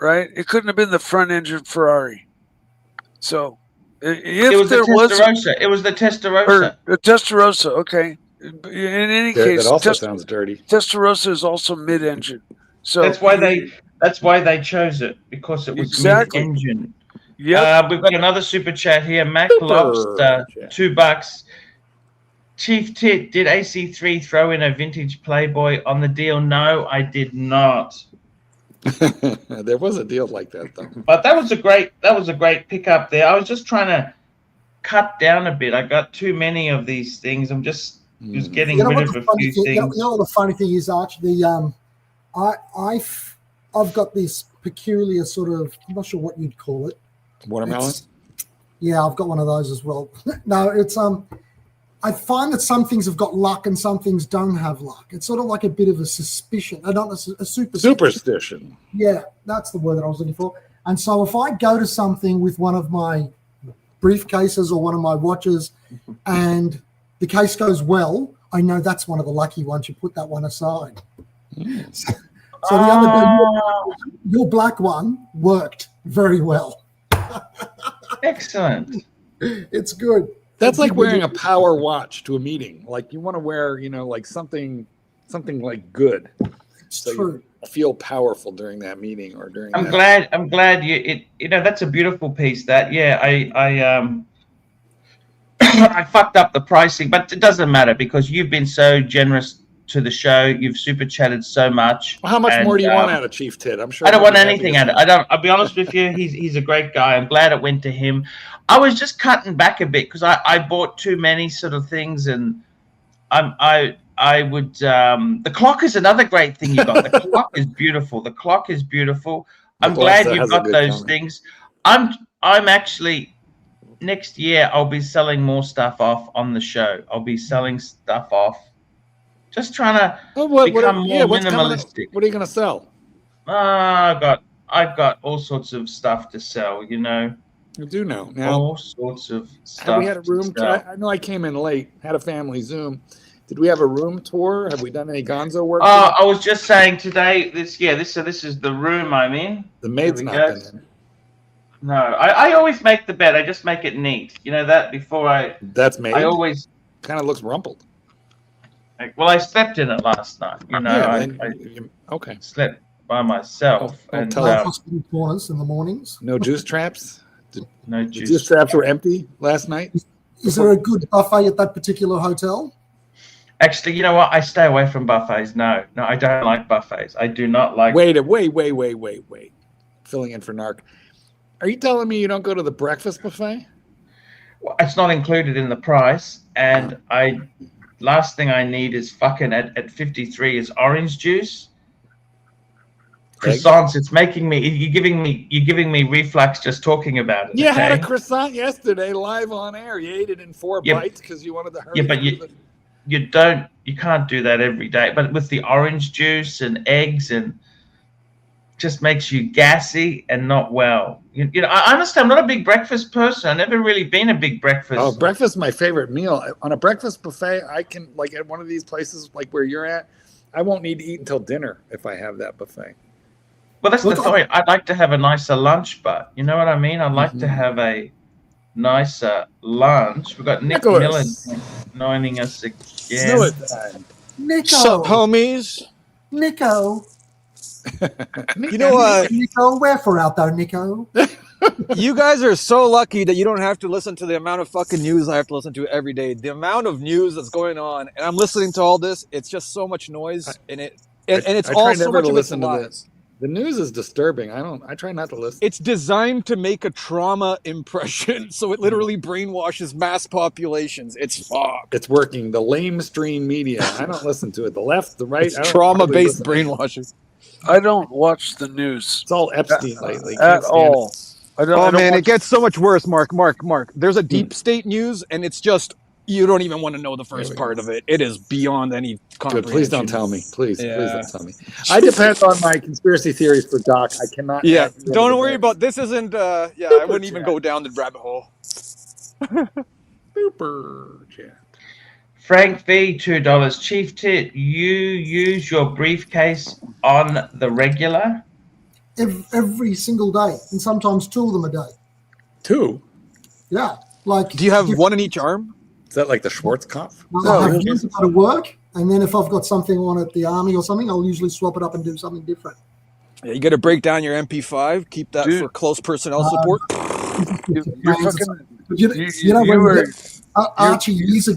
right? It couldn't have been the front-engine Ferrari. So if It was the there was Testarossa. It was the Testarossa. a Testarossa, okay. In any case, That also sounds dirty. Testarossa is also mid-engine. So That's why they chose it, because it was Exactly. mid-engine. Yep. We've got another super chat here. Mac Super Lobster, chat. $2. Chief Tit, did AC3 throw in a vintage Playboy on the deal? No, I did not. There was a deal like that though. But that was a great pickup there. I was just trying to cut down a bit. I got too many of these things. I'm just getting You know rid what of the a funny few thing? You things. know what the funny thing is, Arch? I've got this peculiar sort of, I'm not sure what you'd call it. Watermelon? Yeah, I've got one of those as well. No, it's I find that some things have got luck and some things don't have luck. It's sort of like a bit of a suspicion. Not a Superstition. Yeah, that's the word that I was looking for. And so if I go to something with one of my briefcases or one of my watches and the case goes well, I know that's one of the lucky ones. You put that one aside. So the other day, your black one worked very well. Excellent. It's good. That's like wearing a power watch to a meeting. Like you want to wear, like something like good. It's So true. you feel powerful during that meeting or during. I'm glad you that's a beautiful piece. That I I fucked up the pricing, but it doesn't matter because you've been so generous to the show. You've super chatted so much. Well, how much more do you want out of Chief Tit? I'm sure I don't he'll want be happy anything to out of it. I'll be honest with you. He's a great guy. I'm glad it went to him. I was just cutting back a bit because I bought too many sort of things, and I would. The clock is another great thing you got. The clock is beautiful. The clock is beautiful. I'm glad you've got those things. I'm actually. Next year, I'll be selling more stuff off on the show. I'll be selling stuff off. Just trying to become more minimalistic. What are you going to sell? I've got all sorts of stuff to sell, You do know. Now, all sorts of stuff. Have we had a room? I know I came in late, had a family Zoom. Did we have a room tour? Have we done any gonzo work? I was just saying today, this is the room I'm in. The maid's not been in. No, I always make the bed. I just make it neat. You know that before That's made. I always kind of looks rumpled. Well, I slept in it last night. Okay. Slept by myself. And hospital corners in the mornings. No juice traps. No juice. The juice traps were empty last night. Is there a good buffet at that particular hotel? Actually, you know what? I stay away from buffets. No, I don't like buffets. I do not like. Wait. Filling in for Narc. Are you telling me you don't go to the breakfast buffet? Well, it's not included in the price, and last thing I need is fucking at 53 is orange juice. Croissants. It's making me. You're giving me reflux just talking about it. You had a croissant yesterday live on air. You ate it in 4 bites because you wanted to hurry. Yeah, but you can't do that every day. But with the orange juice and eggs and just makes you gassy and not well. I understand. I'm not a big breakfast person. I've never really been a big breakfast. Oh, breakfast is my favorite meal. On a breakfast buffet, I can, like at one of these places like where you're at, I won't need to eat until dinner if I have that buffet. Well, that's the thing. I'd like to have a nicer lunch, but you know what I mean? I'd like to have a nicer lunch. We've got Nick Miller joining us again. Nico. Sup, homies? Nico. You know what? Nico, where for out there, Nico? You guys are so lucky that you don't have to listen to the amount of fucking news I have to listen to every day. The amount of news that's going on, and I'm listening to all this. It's just so much noise, and it's all so much of it's lies. The news is disturbing. I try not to listen. It's designed to make a trauma impression, so it literally brainwashes mass populations. It's fucked. It's working. The lamestream media. I don't listen to it. The left, the right. It's trauma-based brainwashing. I don't watch the news. It's all Epstein lately. At all. I don't Man, watch it gets so much worse, Mark. There's a deep state news, and it's just, you don't even want to know the first part of it. It is beyond any comprehension. Good. Please don't tell me. Please don't tell me. I depend on my conspiracy theories for Doc. I cannot. Yeah, don't worry about this. Isn't I wouldn't even go down the rabbit hole. Super chat. Frank V, $2. Chief Tit, you use your briefcase on the regular? Every single day, and sometimes 2 of them a day. 2? Yeah. Like, do you have one in each arm? Is that like the Schwarzkopf? I have one to go to work, and then if I've got something on at the army or something, I'll usually swap it up and do something different. Yeah, you got to break down your MP5. Keep that for close personnel support. Archie years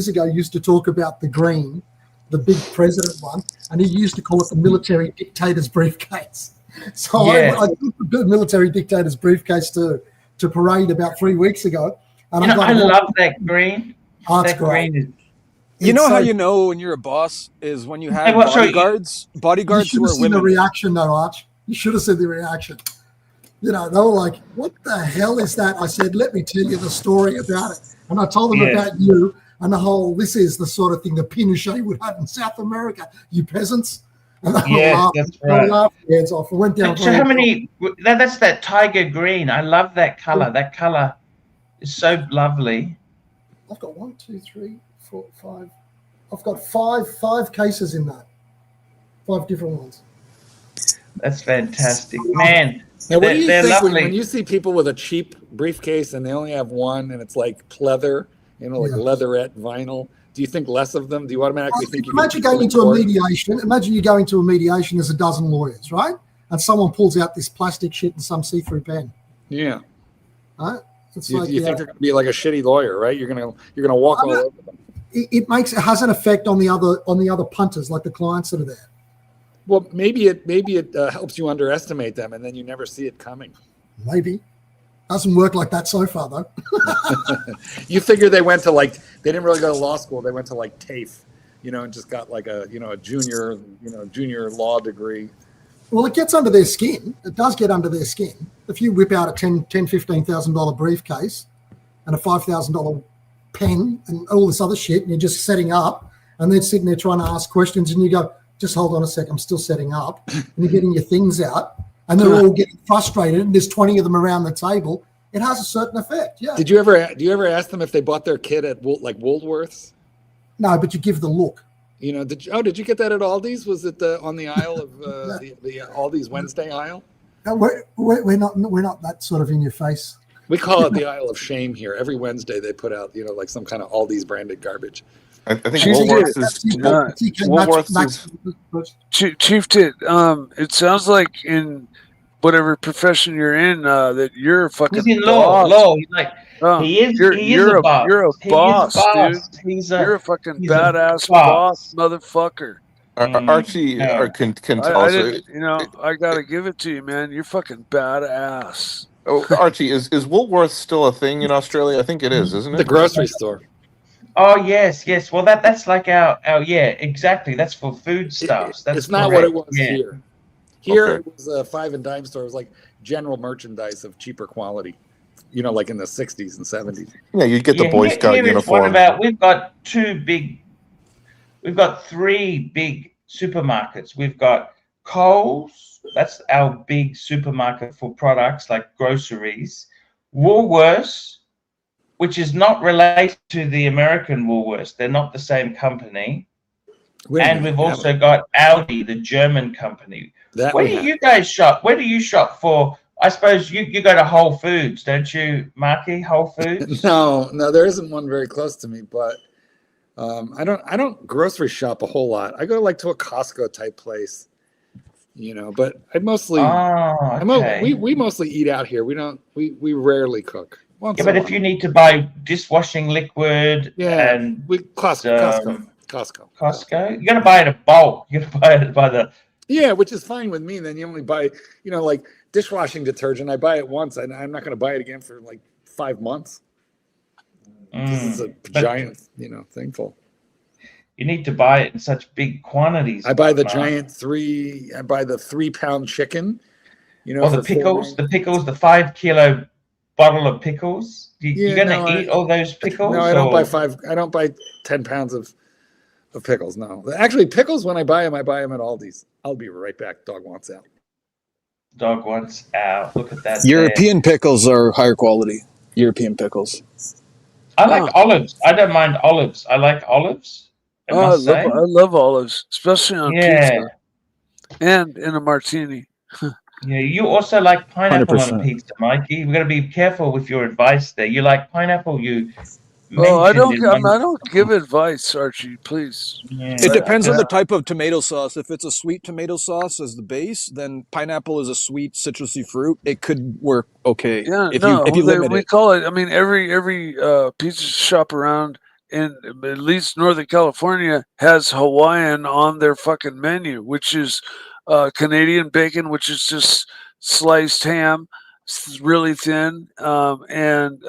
ago used to talk about the green, the big president one, and he used to call it the military dictator's briefcase. So I took the military dictator's briefcase to parade about 3 weeks ago. And I love that green. That green is. You know how you know when you're a boss is when you have bodyguards who are women. You should have seen the reaction, though, Arch. You should have seen the reaction. You know, they were like, "What the hell is that?" I said, "Let me tell you the story about it." And I told them about you and the whole. This is the sort of thing that Pinochet would have in South America. You peasants. And that's right. Hands off. I went down. So how many? That's that tiger green. I love that color. That color is so lovely. I've got 1, 2, 3, 4, 5. I've got five cases in that. 5 different ones. That's fantastic, man. Now, what do you think when you see people with a cheap briefcase and they only have one, and it's like pleather, like leatherette vinyl? Do you think less of them? Do you automatically think? Imagine going into a mediation. Imagine you go into a mediation. There's a dozen lawyers, right? And someone pulls out this plastic shit and some see-through pen. Yeah. Right? You think they're going to be like a shitty lawyer, right? You're gonna walk all over them. It has an effect on the other punters, like the clients that are there. Well, maybe it helps you underestimate them, and then you never see it coming. Maybe. Doesn't work like that so far, though. You figure they went to they didn't really go to law school. They went to TAFE, and just got a junior law degree. Well, it gets under their skin. It does get under their skin. If you whip out a $15,000 briefcase and a $5,000 pen and all this other shit, and you're just setting up, and they're sitting there trying to ask questions, and you go, just hold on a sec, I'm still setting up, and you're getting your things out, and they're all getting frustrated, and there's 20 of them around the table, it has a certain effect, yeah. Do you ever ask them if they bought their kit at Woolworths? No, but you give the look. Did you get that at Aldi's? Was it on the aisle of the Aldi's Wednesday aisle? No, we're not that sort of in your face. We call it the aisle of shame here. Every Wednesday they put out some kind of Aldi's branded garbage. I think Woolworths is Chief Tit. It sounds like in whatever profession you're in, that you're a fucking He's in boss. law. He's like, he is a boss. You're a boss, dude. You're a fucking badass boss, motherfucker. Archie can tell us. I gotta give it to you, man. You're fucking badass. Oh, Archie, is Woolworths still a thing in Australia? I think it is, isn't it? The grocery store. Oh yes. Well, that's like our exactly. That's for food stuff. It's not what it was here. Here it was a 5 and dime store. It was like general merchandise of cheaper quality. Like in the 60s and 70s. Yeah, you get the Boy Scout uniform. We've got 3 big supermarkets. We've got Coles. That's our big supermarket for products like groceries. Woolworths, which is not related to the American Woolworths. They're not the same company. And we've also got Audi, the German company. Where do you guys shop? Where do you shop for? I suppose you go to Whole Foods, don't you, Marky? Whole Foods? No, there isn't one very close to me, but I don't grocery shop a whole lot. I go to a Costco type place, but I mostly we mostly eat out here. We rarely cook. But if you need to buy dishwashing liquid and Costco. you got to buy it in bulk. You got to buy it by the Yeah, which is fine with me. Then you only buy, like dishwashing detergent. I buy it once, and I'm not going to buy it again for like 5 months. This is a giant, thingful. You need to buy it in such big quantities. I buy the giant I buy the 3-pound chicken. The pickles, the 5 kilo bottle of pickles. You're going to eat all those pickles? No, I don't buy 5. I don't buy 10 pounds of pickles. No, actually, pickles when I buy them at Aldi's. I'll be right back. Dog wants out. Dog wants out. Look at that. European pickles are higher quality. European pickles. I like olives. I don't mind olives. I like olives. I love olives, especially on pizza and in a martini. Yeah, you also like pineapple 100%. on a pizza, Mikey. We've got to be careful with your advice there. You like pineapple? I don't give advice, Archie. Please. Yeah, it depends on the type of tomato sauce. If it's a sweet tomato sauce as the base, then pineapple is a sweet citrusy fruit. It could work okay. Yeah, if you limit it. Call it. I mean, every pizza shop around in at least Northern California has Hawaiian on their fucking menu, which is Canadian bacon, which is just sliced ham, really thin, and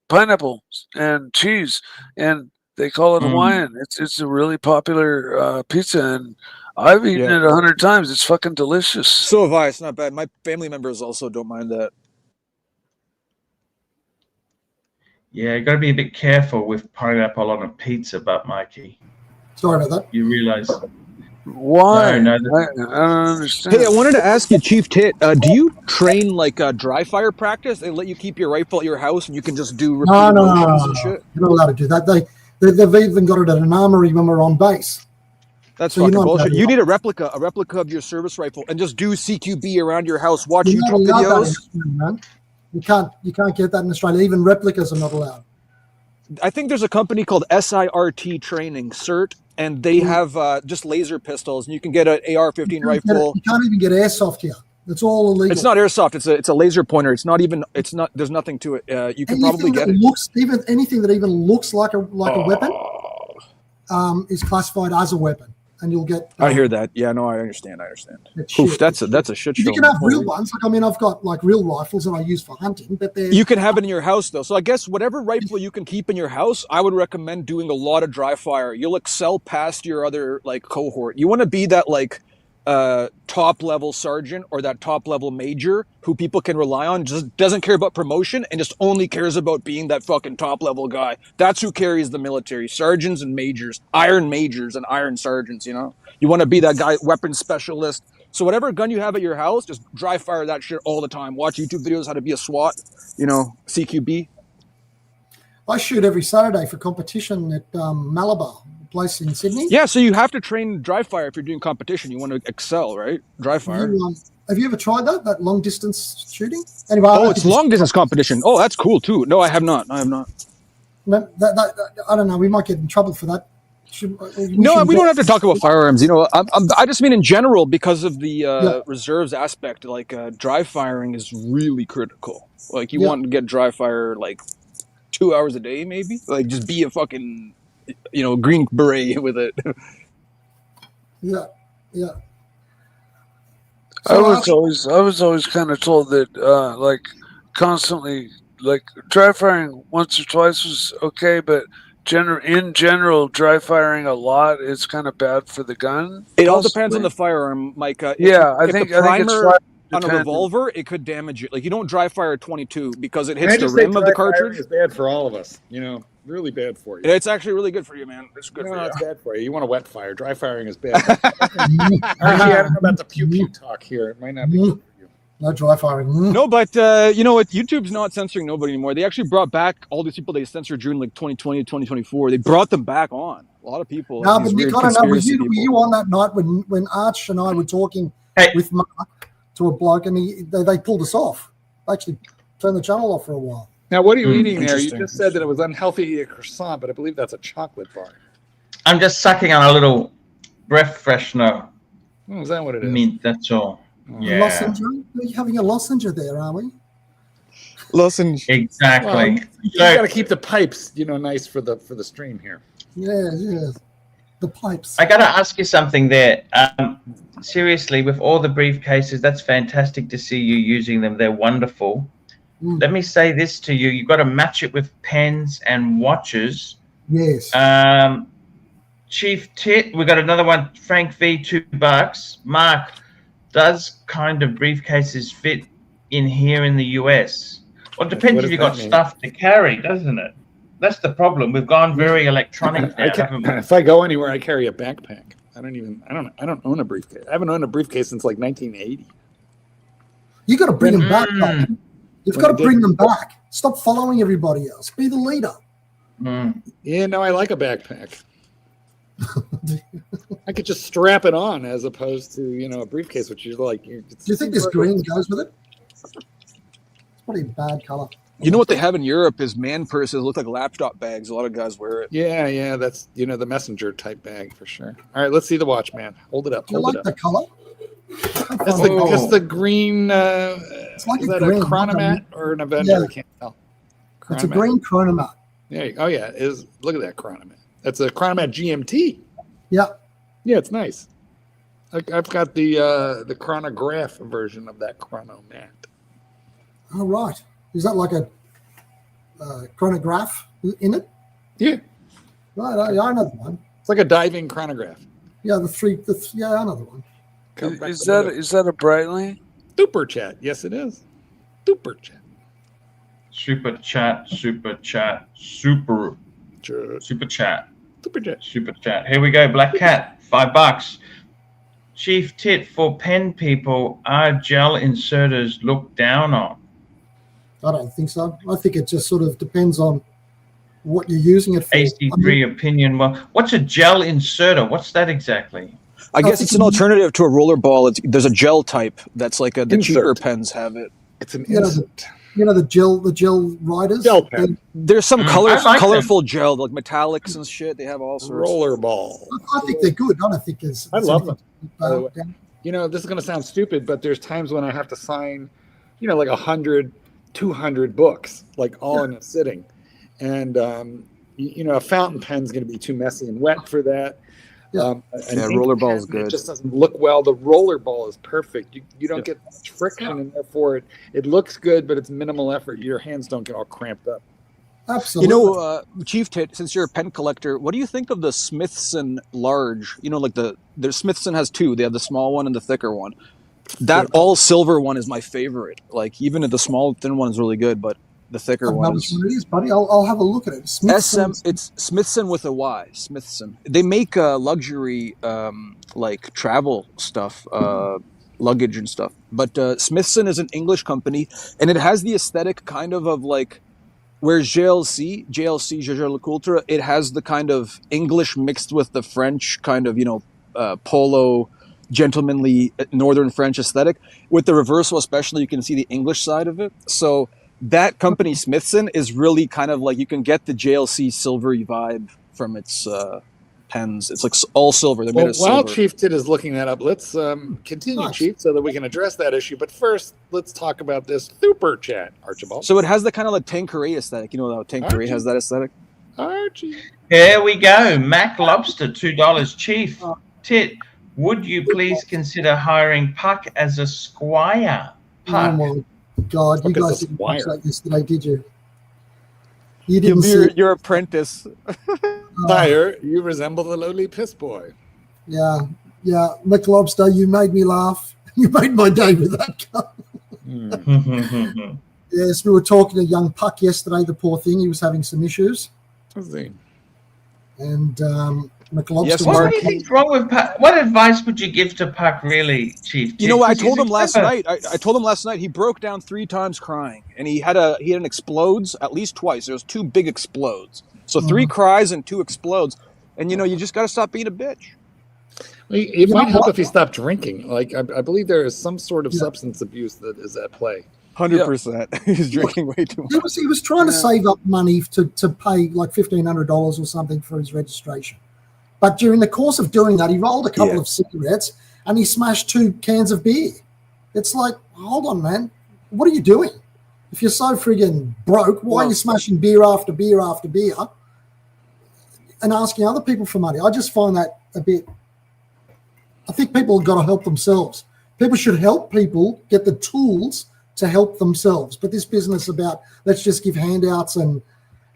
pineapple and cheese, and they call it Hawaiian. It's a really popular pizza, and I've eaten it 100 times. It's fucking delicious. So have I. It's not bad. My family members also don't mind that. Yeah, you got to be a bit careful with pineapple on a pizza, but Mikey. Sorry about that. You realize why? No, I don't understand. Hey, I wanted to ask you, Chief Tit, do you train like dry fire practice? They let you keep your rifle at your house, and you can just do repeated motions and shit. You're not allowed to do that. They've even got it at an armory when we're on base. That's fucking bullshit. You need a replica of your service rifle, and just do CQB around your house. Watch YouTube videos. You can't get that in Australia. Even replicas are not allowed. I think there's a company called SIRT Training, CERT, and they have just laser pistols, and you can get an AR-15 rifle. You can't even get airsoft here. It's all illegal. It's not airsoft. It's a laser pointer. It's not. There's nothing to it. You can probably get it. Anything that even looks like a weapon is classified as a weapon, and you'll get. I hear that. Yeah, no, I understand. Oof, that's a shit show. You can have real ones. I've got like real rifles that I use for hunting, but you can have it in your house though. So I guess whatever rifle you can keep in your house, I would recommend doing a lot of dry fire. You'll excel past your other like cohort. You want to be that like top level sergeant or that top level major who people can rely on, just doesn't care about promotion and just only cares about being that fucking top level guy. That's who carries the military. Sergeants and majors, iron majors and iron sergeants, you want to be that guy, weapons specialist. So whatever gun you have at your house, just dry fire that shit all the time. Watch YouTube videos how to be a SWAT, CQB. I shoot every Saturday for competition at Malabar, a place in Sydney. Yeah, so you have to train dry fire if you're doing competition. You want to excel, right? Dry fire. Have you ever tried that long distance shooting? Anyway, it's long distance competition. Oh, that's cool too. No, I have not. No, I don't know. We might get in trouble for that. We don't have to talk about firearms. I just mean in general because of the reserves aspect. Like dry firing is really critical. Like you want to get dry fire like 2 hours a day, maybe. Like just be a fucking, green beret with it. Yeah. I was always kind of told that like constantly like dry firing once or twice was okay, but in general dry firing a lot is kind of bad for the gun. It all depends on the firearm, Mike. I think it's on a revolver, it could damage it. Like you don't dry fire a 22 because it hits the rim of the cartridge. It's bad for all of us, really bad for you. It's actually really good for you, man. It's good for you. It's bad for you. You want to wet fire. Dry firing is bad. Actually, I don't know about the pew talk here. It might not be good for you. No dry firing. No, but you know what? YouTube's not censoring nobody anymore. They actually brought back all these people they censored during like 2020, 2024. They brought them back on. A lot of people. No, but you gotta know, were you on that night when Arch and I were talking with Mark to a bloke, and they pulled us off. Actually turned the channel off for a while. Now, what are you eating there? You just said that it was unhealthy to eat a croissant, but I believe that's a chocolate bar. I'm just sucking on a little breath freshener. Oh, is that what it is? Mint, that's all. Yeah. Lozenge? We're having a lozenge there, aren't we? Lozenge. Exactly. You got to keep the pipes, nice for the stream here. Yeah. the pipes. I got to ask you something there. Seriously, with all the briefcases, that's fantastic to see you using them. They're wonderful. Let me say this to you. You've got to match it with pens and watches. Yes. Chief Tit, we got another one. Frank V, $2. Mark, does kind of briefcases fit in here in the US? Well, it depends if you've got stuff to carry, doesn't it? That's the problem. We've gone very electronic now, haven't we? If I go anywhere, I carry a backpack. I don't own a briefcase. I haven't owned a briefcase since like 1980. You got to bring them back, Tom. You've got to bring them back. Stop following everybody else. Be the leader. Yeah, no, I like a backpack. I could just strap it on as opposed to, a briefcase, which is like. Do you think this green goes with it? It's probably a bad color. You know what they have in Europe is man purses look like laptop bags. A lot of guys wear it. Yeah, that's the messenger type bag for sure. All right, let's see the watch, man. Hold it up. You like the color? That's the green. It's like is that a chronomat or an Avenger? Yeah. I can't tell. It's a green chronomat. Yeah. Oh yeah. Look at that chronomat. That's a chronomat GMT. Yeah. Yeah, it's nice. I've got the chronograph version of that chronomat. Oh right. Is that like a chronograph in it? Yeah. Right. I know the one. It's like a diving chronograph. Yeah, I know the one. Is that a Brightly? Super chat. Yes, it is. Super chat. Super chat. Super chat. Super chat. Super chat. Here we go. Black Cat, $5. Chief Tit, for pen people, are gel inserters looked down on? I don't think so. I think it just sort of depends on what you're using it for. AC3 opinion. Well, what's a gel inserter? What's that exactly? I guess it's an alternative to a roller ball. There's a gel type that's like the cheaper pens have it. It's an insert. The gel riders. Gel pen. There's some colorful gel, like metallics and shit. They have all sorts. Roller ball. I think they're good. I don't think it's. I love them. This is going to sound stupid, but there's times when I have to sign, like 100, 200 books, like all in a sitting, and a fountain pen's going to be too messy and wet for that. Roller ball is good. It just doesn't look well. The roller ball is perfect. You don't get much friction, and therefore it looks good, but it's minimal effort. Your hands don't get all cramped up. Absolutely. Chief Tit, since you're a pen collector, what do you think of the Smithson large? Like the Smithson has two. They have the small one and the thicker one. That all silver one is my favorite. Like even the small thin one is really good, but the thicker one is, buddy. I'll have a look at it. It's Smithson with a Y. Smithson. They make luxury like travel stuff, luggage and stuff. But Smithson is an English company, and it has the aesthetic kind of like whereas JLC, Jaeger LeCoultre, it has the kind of English mixed with the French kind of polo, gentlemanly northern French aesthetic. With the reversal, especially, you can see the English side of it. So that company, Smithson, is really kind of like you can get the JLC silvery vibe from its pens. It's like all silver. They're made of silver. While Chief Tit is looking that up, let's continue, Chief, so that we can address that issue. But first, let's talk about this super chat, Archibald. So it has the kind of like Tanqueray aesthetic. You know how Tanqueray has that aesthetic? Archie. Here we go. Mac Lobster, $2. Chief Tit, would you please consider hiring Puck as a squire? Puck. Oh my God, you guys didn't watch that yesterday, did you? You didn't see your apprentice. Sire, you resemble the lowly piss boy. Yeah. McLobster, you made me laugh. You made my day with that guy. Yes, we were talking to young Puck yesterday, the poor thing. He was having some issues. What's he? And McLobster. Yes, what do you think's wrong with Puck? What advice would you give to Puck, really, Chief? You know what I told him last night? I told him last night he broke down 3 times crying, and he had an explodes at least twice. There was 2 big explodes. So 3 cries and 2 explodes. And, you just got to stop being a bitch. It might help if he stopped drinking. Like, I believe there is some sort of substance abuse that is at play. 100%. He's drinking way too much. He was trying to save up money to pay like $1,500 or something for his registration. But during the course of doing that, he rolled a couple of cigarettes and he smashed 2 cans of beer. It's like, hold on, man. What are you doing? If you're so friggin' broke, why are you smashing beer after beer after beer? and asking other people for money. I just find that a bit. I think people have got to help themselves. People should help people get the tools to help themselves. But this business about let's just give handouts and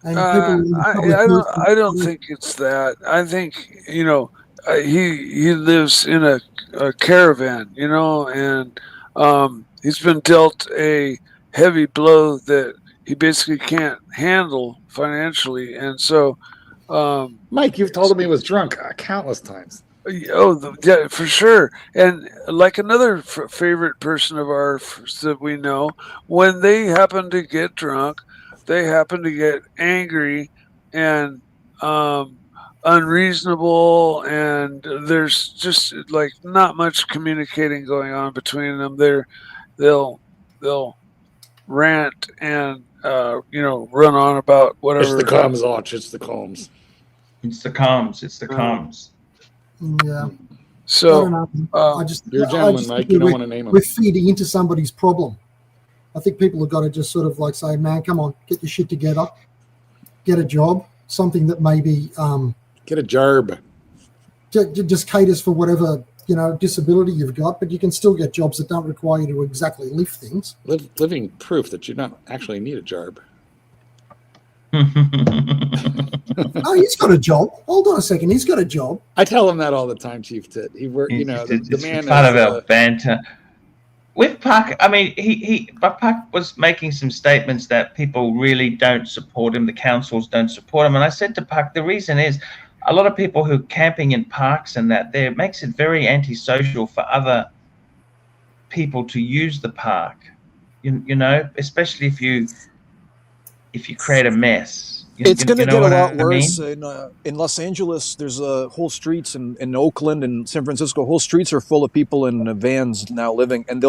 people. I don't think it's that. I think he lives in a caravan, and he's been dealt a heavy blow that he basically can't handle financially, and so. Mike, you've told him he was drunk countless times. Oh, yeah, for sure. And like another favorite person of ours that we know, when they happen to get drunk, they happen to get angry and unreasonable, and there's just like not much communicating going on between them. They'll rant and run on about whatever. It's the comms, Arch. It's the comms. It's the comms. It's the comms. Yeah. So you're a gentleman, Mike. You don't want to name him. We're feeding into somebody's problem. I think people have got to just sort of like say, man, come on, get your shit together, get a job, something that maybe get a job. Just caters for whatever disability you've got, but you can still get jobs that don't require you to exactly lift things. Living proof that you don't actually need a job. Oh, he's got a job. Hold on a second. He's got a job. I tell him that all the time, Chief Tit. He worked. The man. Part of our banter with Puck. I mean, but Puck was making some statements that people really don't support him. The councils don't support him, and I said to Puck, the reason is a lot of people who are camping in parks and that there makes it very antisocial for other people to use the park. Especially if you create a mess. It's going to get a lot worse. In Los Angeles, there's whole streets, in Oakland and San Francisco, whole streets are full of people in vans now living, and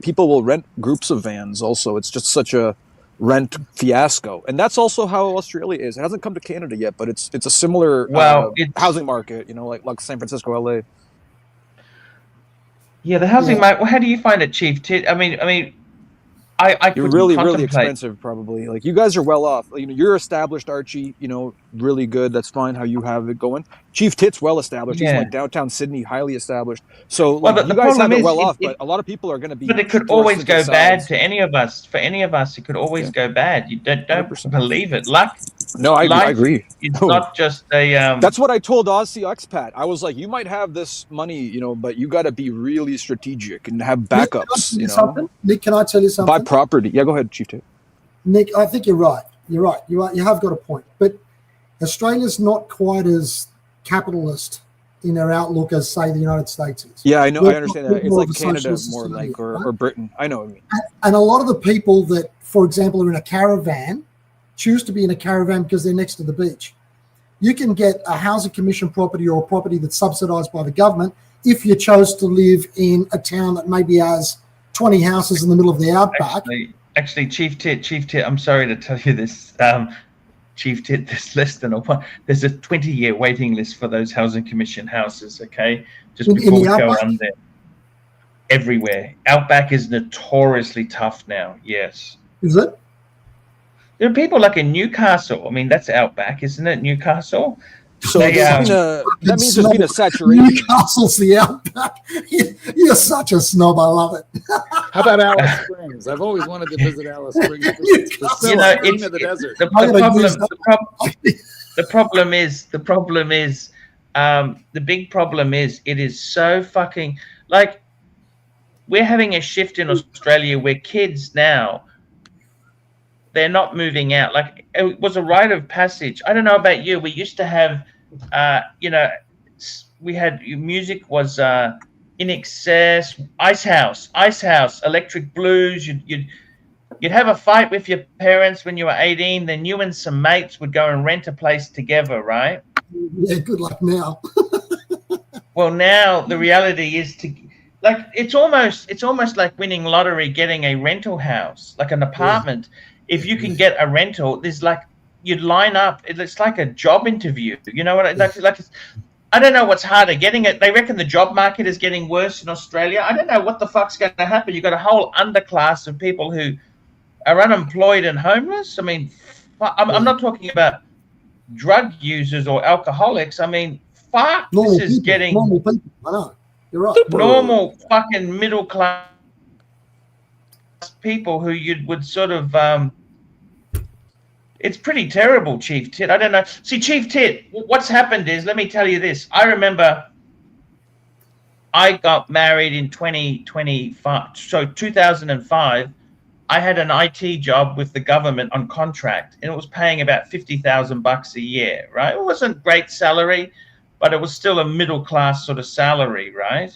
people will rent groups of vans also. It's just such a rent fiasco. And that's also how Australia is. It hasn't come to Canada yet, but it's a similar housing market, like San Francisco, LA. Yeah, the housing market. Well, how do you find it, Chief Tit? I mean, you're really expensive, probably. Like, you guys are well off. You're established, Archie. Really good. That's fine how you have it going. Chief Tit's well established. He's like downtown Sydney, highly established. So you guys have it well off. But a lot of people are going to be. But it could always go bad to any of us. For any of us, it could always go bad. You don't believe it. No, I agree. It's not just a. That's what I told Aussie Expat. I was like, you might have this money, but you got to be really strategic and have backups. Nick, can I tell you something? Buy property. Yeah, go ahead, Chief Tit. Nick, I think you're right. You're right. You have got a point. But Australia's not quite as capitalist in their outlook as, say, the United States is. Yeah, I know. I understand that. It's like Canada, more like, or Britain. I know what I mean. And a lot of the people that, for example, are in a caravan choose to be in a caravan because they're next to the beach. You can get a housing commission property or a property that's subsidised by the government if you chose to live in a town that maybe has 20 houses in the middle of the outback. Actually, Chief Tit, I'm sorry to tell you this, Chief Tit, there's there's a 20-year waiting list for those housing commission houses, okay? Just before we go on there. Everywhere. Outback is notoriously tough now, yes. Is it? There are people like in Newcastle. I mean, that's outback, isn't it? Newcastle. So that means there's been a saturation. Newcastle's the outback. You're such a snob. I love it. How about Alice Springs? I've always wanted to visit Alice Springs. It's the desert. The big problem is it is so fucking like we're having a shift in Australia where kids now. They're not moving out. Like, it was a rite of passage. I don't know about you. We used to have, we had music was In Excess, Ice House, Electric Blues. You'd have a fight with your parents when you were 18. Then you and some mates would go and rent a place together, right? Yeah, good luck now. Well, now the reality is it's almost like winning lottery, getting a rental house, like an apartment. Yeah. If you can get a rental, there's you'd line up. It's like a job interview. You know what? I don't know what's harder, getting it. They reckon the job market is getting worse in Australia. I don't know what the fuck's going to happen. You've got a whole underclass of people who are unemployed and homeless. I mean, I'm not talking about drug users or alcoholics. I mean, fuck, Normal this is people. getting Normal people. I know. You're right. normal fucking middle class people who you would sort of it's pretty terrible, Chief Tit. I don't know. See, Chief Tit, what's happened is, let me tell you this. I remember I got married in 2025. So 2005, I had an IT job with the government on contract, and it was paying about $50,000 a year, right? It wasn't great salary, but it was still a middle class sort of salary, right?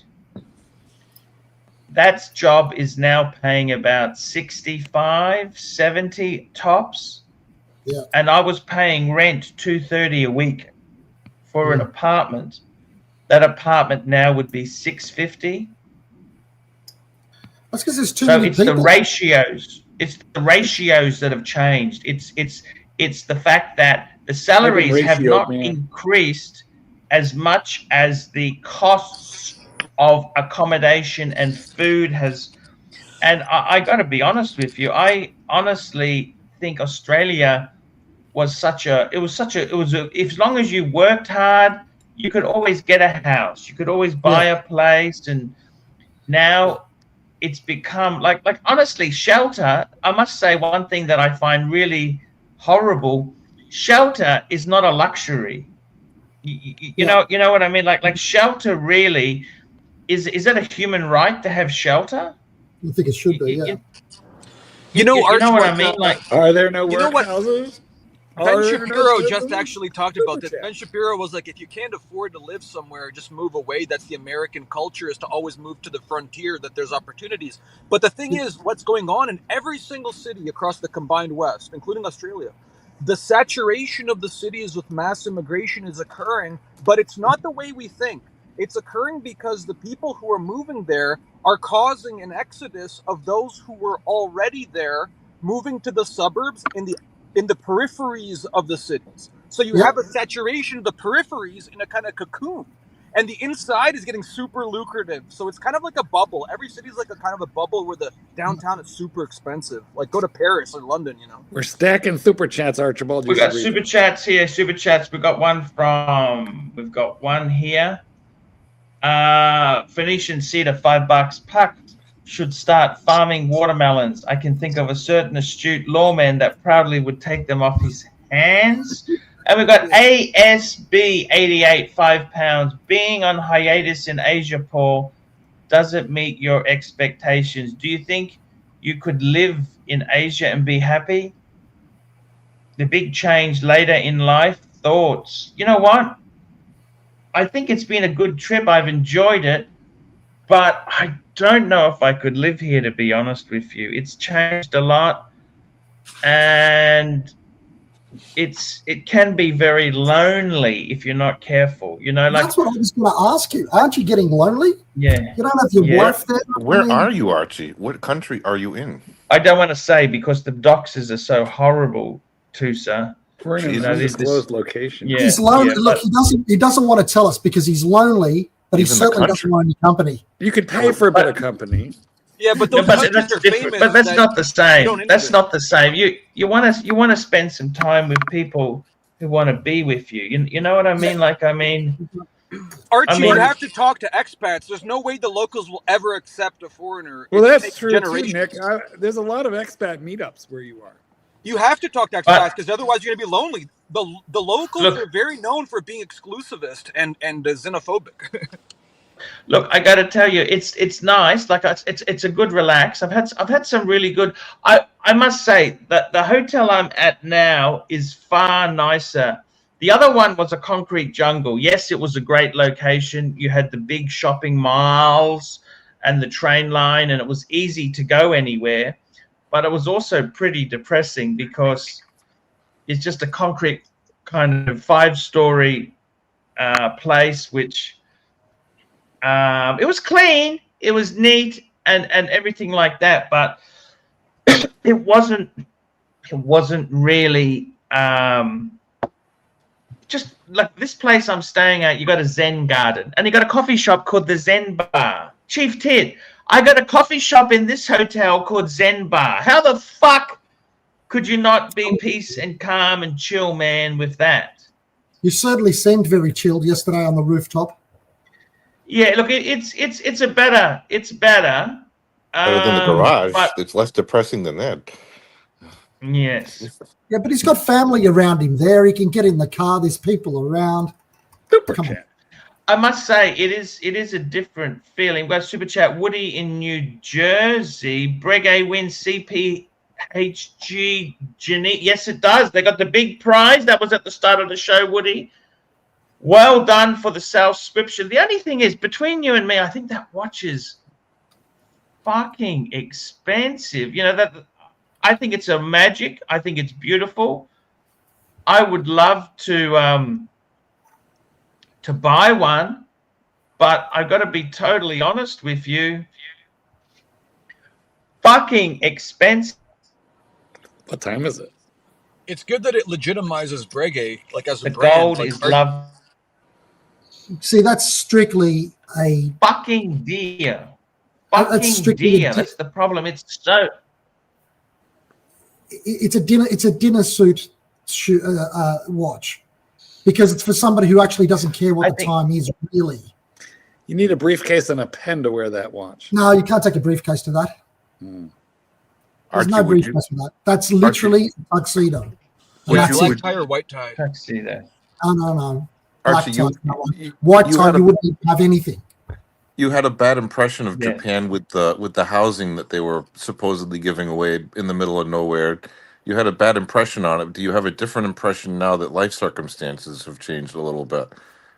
That job is now paying about 65, 70 tops. Yeah. And I was paying rent $230 a week for an apartment. That apartment now would be $650. That's because there's too So many it's people. the ratios. It's the ratios that have changed. It's the fact that the salaries have not increased as much as the costs of accommodation and food has. And I got to be honest with you. I honestly think Australia was as long as you worked hard, you could always get a house, you could always buy a place. And now it's become like honestly, shelter, I must say one thing that I find really horrible: shelter is not a luxury. You know what I mean? Like shelter really is it a human right to have shelter? I think it should be, yeah. You know what I mean? Like, are there no you know what? workhouses? Ben Shapiro just actually talked about this. Ben Shapiro was like, if you can't afford to live somewhere, just move away. That's the American culture, is to always move to the frontier, that there's opportunities. But the thing is, what's going on in every single city across the combined West, including Australia, the saturation of the cities with mass immigration is occurring, but it's not the way we think. It's occurring because the people who are moving there are causing an exodus of those who were already there, moving to the suburbs in the peripheries of the cities. So you have a saturation of the peripheries in a kind of cocoon, and the inside is getting super lucrative. So it's kind of like a bubble. Every city is like a kind of a bubble where the downtown is super expensive. Like go to Paris or London, you know. We're stacking super chats, Archibald. We've got super chats here. Super chats. We've got one here. Phoenician Cedar, $5. Puck should start farming watermelons. I can think of a certain astute lawman that proudly would take them off his hands. And we've got ASB 88, £5. Being on hiatus in Asia, Paul, doesn't meet your expectations. Do you think you could live in Asia and be happy? The big change later in life. Thoughts? You know what? I think it's been a good trip. I've enjoyed it, but I don't know if I could live here, to be honest with you. It's changed a lot, and it can be very lonely if you're not careful. You know, like that's what I was going to ask you. Aren't you getting lonely? Yeah. You don't have your wife there. Where are you, Archie? What country are you in? I don't want to say because the doxes are so horrible, Tusa. We're in an undisclosed location. Yeah, he's lonely. Look, he doesn't want to tell us because he's lonely, but he certainly doesn't want any company. You could pay for a bit of company. Yeah, but those that's different. But that's not the same. That's not the same. You want to spend some time with people who want to be with you. You know what I mean? Like, I mean, Archie, you have to talk to expats. There's no way the locals will ever accept a foreigner. Well, that's true too, Nick. There's a lot of expat meetups where you are. You have to talk to expats because otherwise you're going to be lonely. The locals are very known for being exclusivist and xenophobic. Look, I got to tell you, it's nice. Like it's a good relax. I've had some really good. I must say that the hotel I'm at now is far nicer. The other one was a concrete jungle. Yes, it was a great location. You had the big shopping malls and the train line, and it was easy to go anywhere. But it was also pretty depressing because it's just a concrete kind of 5-story place, which it was clean, it was neat, and everything like that. But it wasn't really just like this place I'm staying at. You got a Zen garden, and you got a coffee shop called the Zen Bar. Chief Tit, I got a coffee shop in this hotel called Zen Bar. How the fuck could you not be peace and calm and chill, man, with that? You certainly seemed very chilled yesterday on the rooftop. Yeah, look, it's better. Better than the garage. But It's less depressing than that. yes. Yeah, but he's got family around him there. He can get in the car. There's people around. Super Come on. chat. I must say, it is a different feeling. We've got Super Chat Woody in New Jersey. Breguet wins CPHG Geneva. Yes, it does. They got the big prize. That was at the start of the show, Woody. Well done for the subscription. The only thing is, between you and me, I think that watch is fucking expensive. You know, that I think it's a magic. I think it's beautiful. I would love to buy one, but I've got to be totally honest with you. Fucking expensive. What time is it? It's good that it legitimizes Breguet, like as a The brand. gold Like, is love. See, that's strictly a Fucking deer. That's Fucking strictly a deer. That's the problem. It's so. it's a dinner suit watch, because it's for somebody who actually doesn't care what the time is really. You need a briefcase and a pen to wear that watch. No, you can't take a briefcase to that. There's Archie, no would you- briefcase for that. That's literally a tuxedo. And Would that's you- it. black tie or white tie? Tuxedo. No. Black Archie, tie, no one. White you tie, had you a- wouldn't have anything. You had a bad impression of Yeah. Japan with the housing that they were supposedly giving away in the middle of nowhere. You had a bad impression on it. Do you have a different impression now that life circumstances have changed a little bit?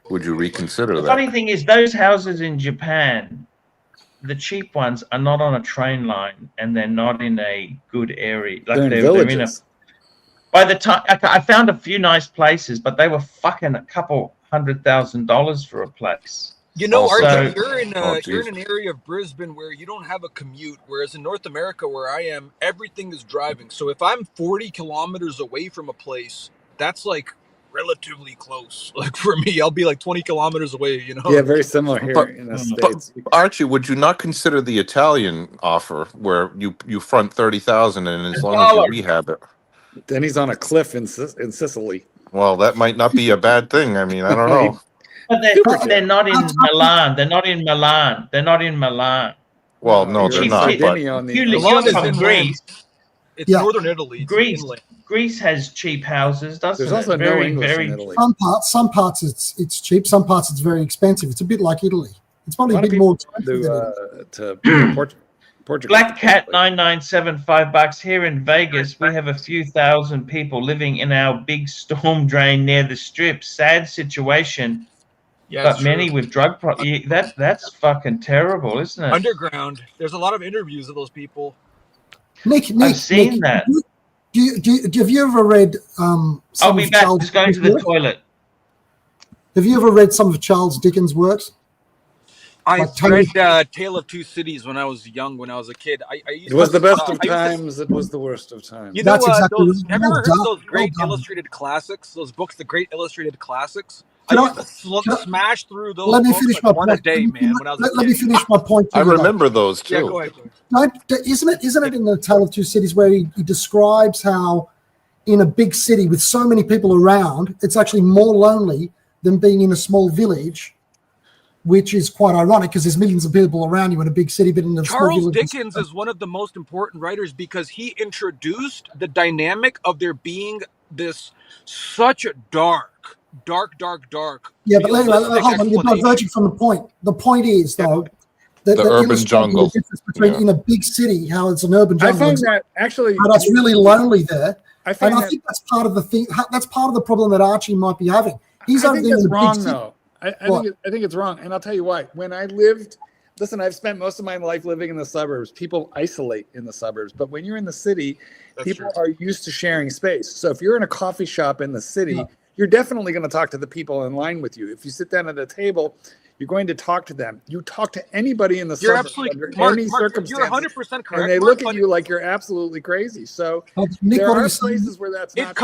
Would you reconsider The funny that? thing is, those houses in Japan, the cheap ones, are not on a train line, and they're not in a good area. Like They're in they're villages. by the time I found a few nice places, but they were fucking a couple $100,000 for a place. You know, Also- Archie, you're in Oh, you're in geez. an area of Brisbane where you don't have a commute, whereas in North America, where I am, everything is driving. So if I'm 40 kilometers away from a place, that's like relatively close. Like for me, I'll be like 20 kilometers away. You know. Yeah, very similar here But- in the But States. Archie, would you not consider the Italian offer where you front 30,000 and as long as you rehab it? Then he's on a cliff in Sicily. Well, that might not be a bad thing. I mean, I don't know. But they're not in Milan. They're not in Milan. They're not in Milan. Well, no, You're they're in not. But Sardinia on the You Milan live is from inland. Greece. It's Yeah. northern Italy. It's Greece. inland. Greece has cheap houses, doesn't There's it? also no Very, English very. in Italy. Some parts it's cheap. Some parts it's very expensive. It's a bit like Italy. It's probably A a lot of bit more people expensive than to Portugal. Black Cat 9975 $5 here in Vegas. We have a few thousand people living in our big storm drain near the strip. Sad situation, Yeah, but it's many true. with drug that's fucking terrible, isn't it? Underground. There's a lot of interviews of those people. Nick, I've seen that. Have you ever read I'll some be of back. Charles Just going to the Dickens' work? toilet. Have you ever read some of Charles Dickens' works? I Like Tony- read Tale of Two Cities when I was young, when I was a kid. I used It was to- the best I of used to- times. It was the worst of times. You know, That's exactly those, right. have you ever Well heard of done. those great Well done. illustrated classics? Those books, the great illustrated classics. Can I I- used to can I- smash through those Let me books finish like my one a point. day, man. When I was a Let me kid. finish my point. to I you, though. remember those too. Yeah, go ahead. Isn't it in the Tale of Two Cities where he describes how in a big city with so many people around, it's actually more lonely than being in a small village, which is quite ironic because there's millions of people around you in a big city, but in a small Charles village. Dickens is one of the most important writers because he introduced the dynamic of there being this such a dark. Yeah, but anyway, realistic hold on, you're explanation. diverging from the point. The point is, though, that The urban illustrating jungle. the difference between Yeah. in a big city, how it's an urban I jungle, find that actually. how that's really lonely there. I And find I that. think that's part of the thing. That's part of the problem that Archie might be having. He's I over think there in that's a big wrong, city. though. I What? think it's wrong, and I'll tell you why. When I lived, listen, I've spent most of my life living in the suburbs. People isolate in the suburbs, but when you're in the city, That's people true. are used to sharing space. So if you're in a coffee shop in the city, Yeah. you're definitely going to talk to the people in line with you. If you sit down at a table, you're going to talk to them. You talk to anybody in the You're suburbs absolutely under Mark, any Mark, circumstance, you're 100% correct. and they Mark, look at but you like you're absolutely crazy. So Nick, there what are are you saying? places where that's not It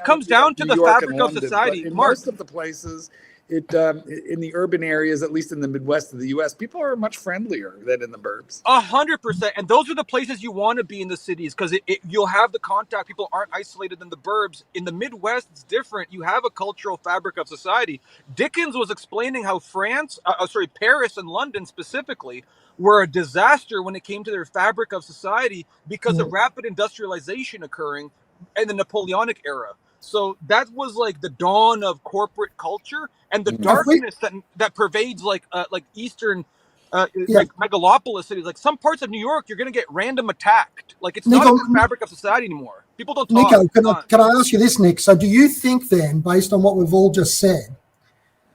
comes true. down to New the York and fabric of London, but society. in Mark, most of the places, in the urban areas, at least in the Midwest of the U.S., people are much friendlier than in the burbs. 100%, and those are the places you want to be in the cities because you'll have the contact. People aren't isolated in the burbs. In the Midwest, it's different. You have a cultural fabric of society. Dickens was explaining how Paris and London specifically were a disaster when it came to their fabric of society because of rapid industrialization occurring in the Napoleonic era. So that was like the dawn of corporate culture and the darkness that pervades like Eastern like megalopolis cities. Like some parts of New York, you're going to get random attacked. Like it's not a fabric of society anymore. People don't talk. Nico, can I ask you this, Nick? So do you think then, based on what we've all just said,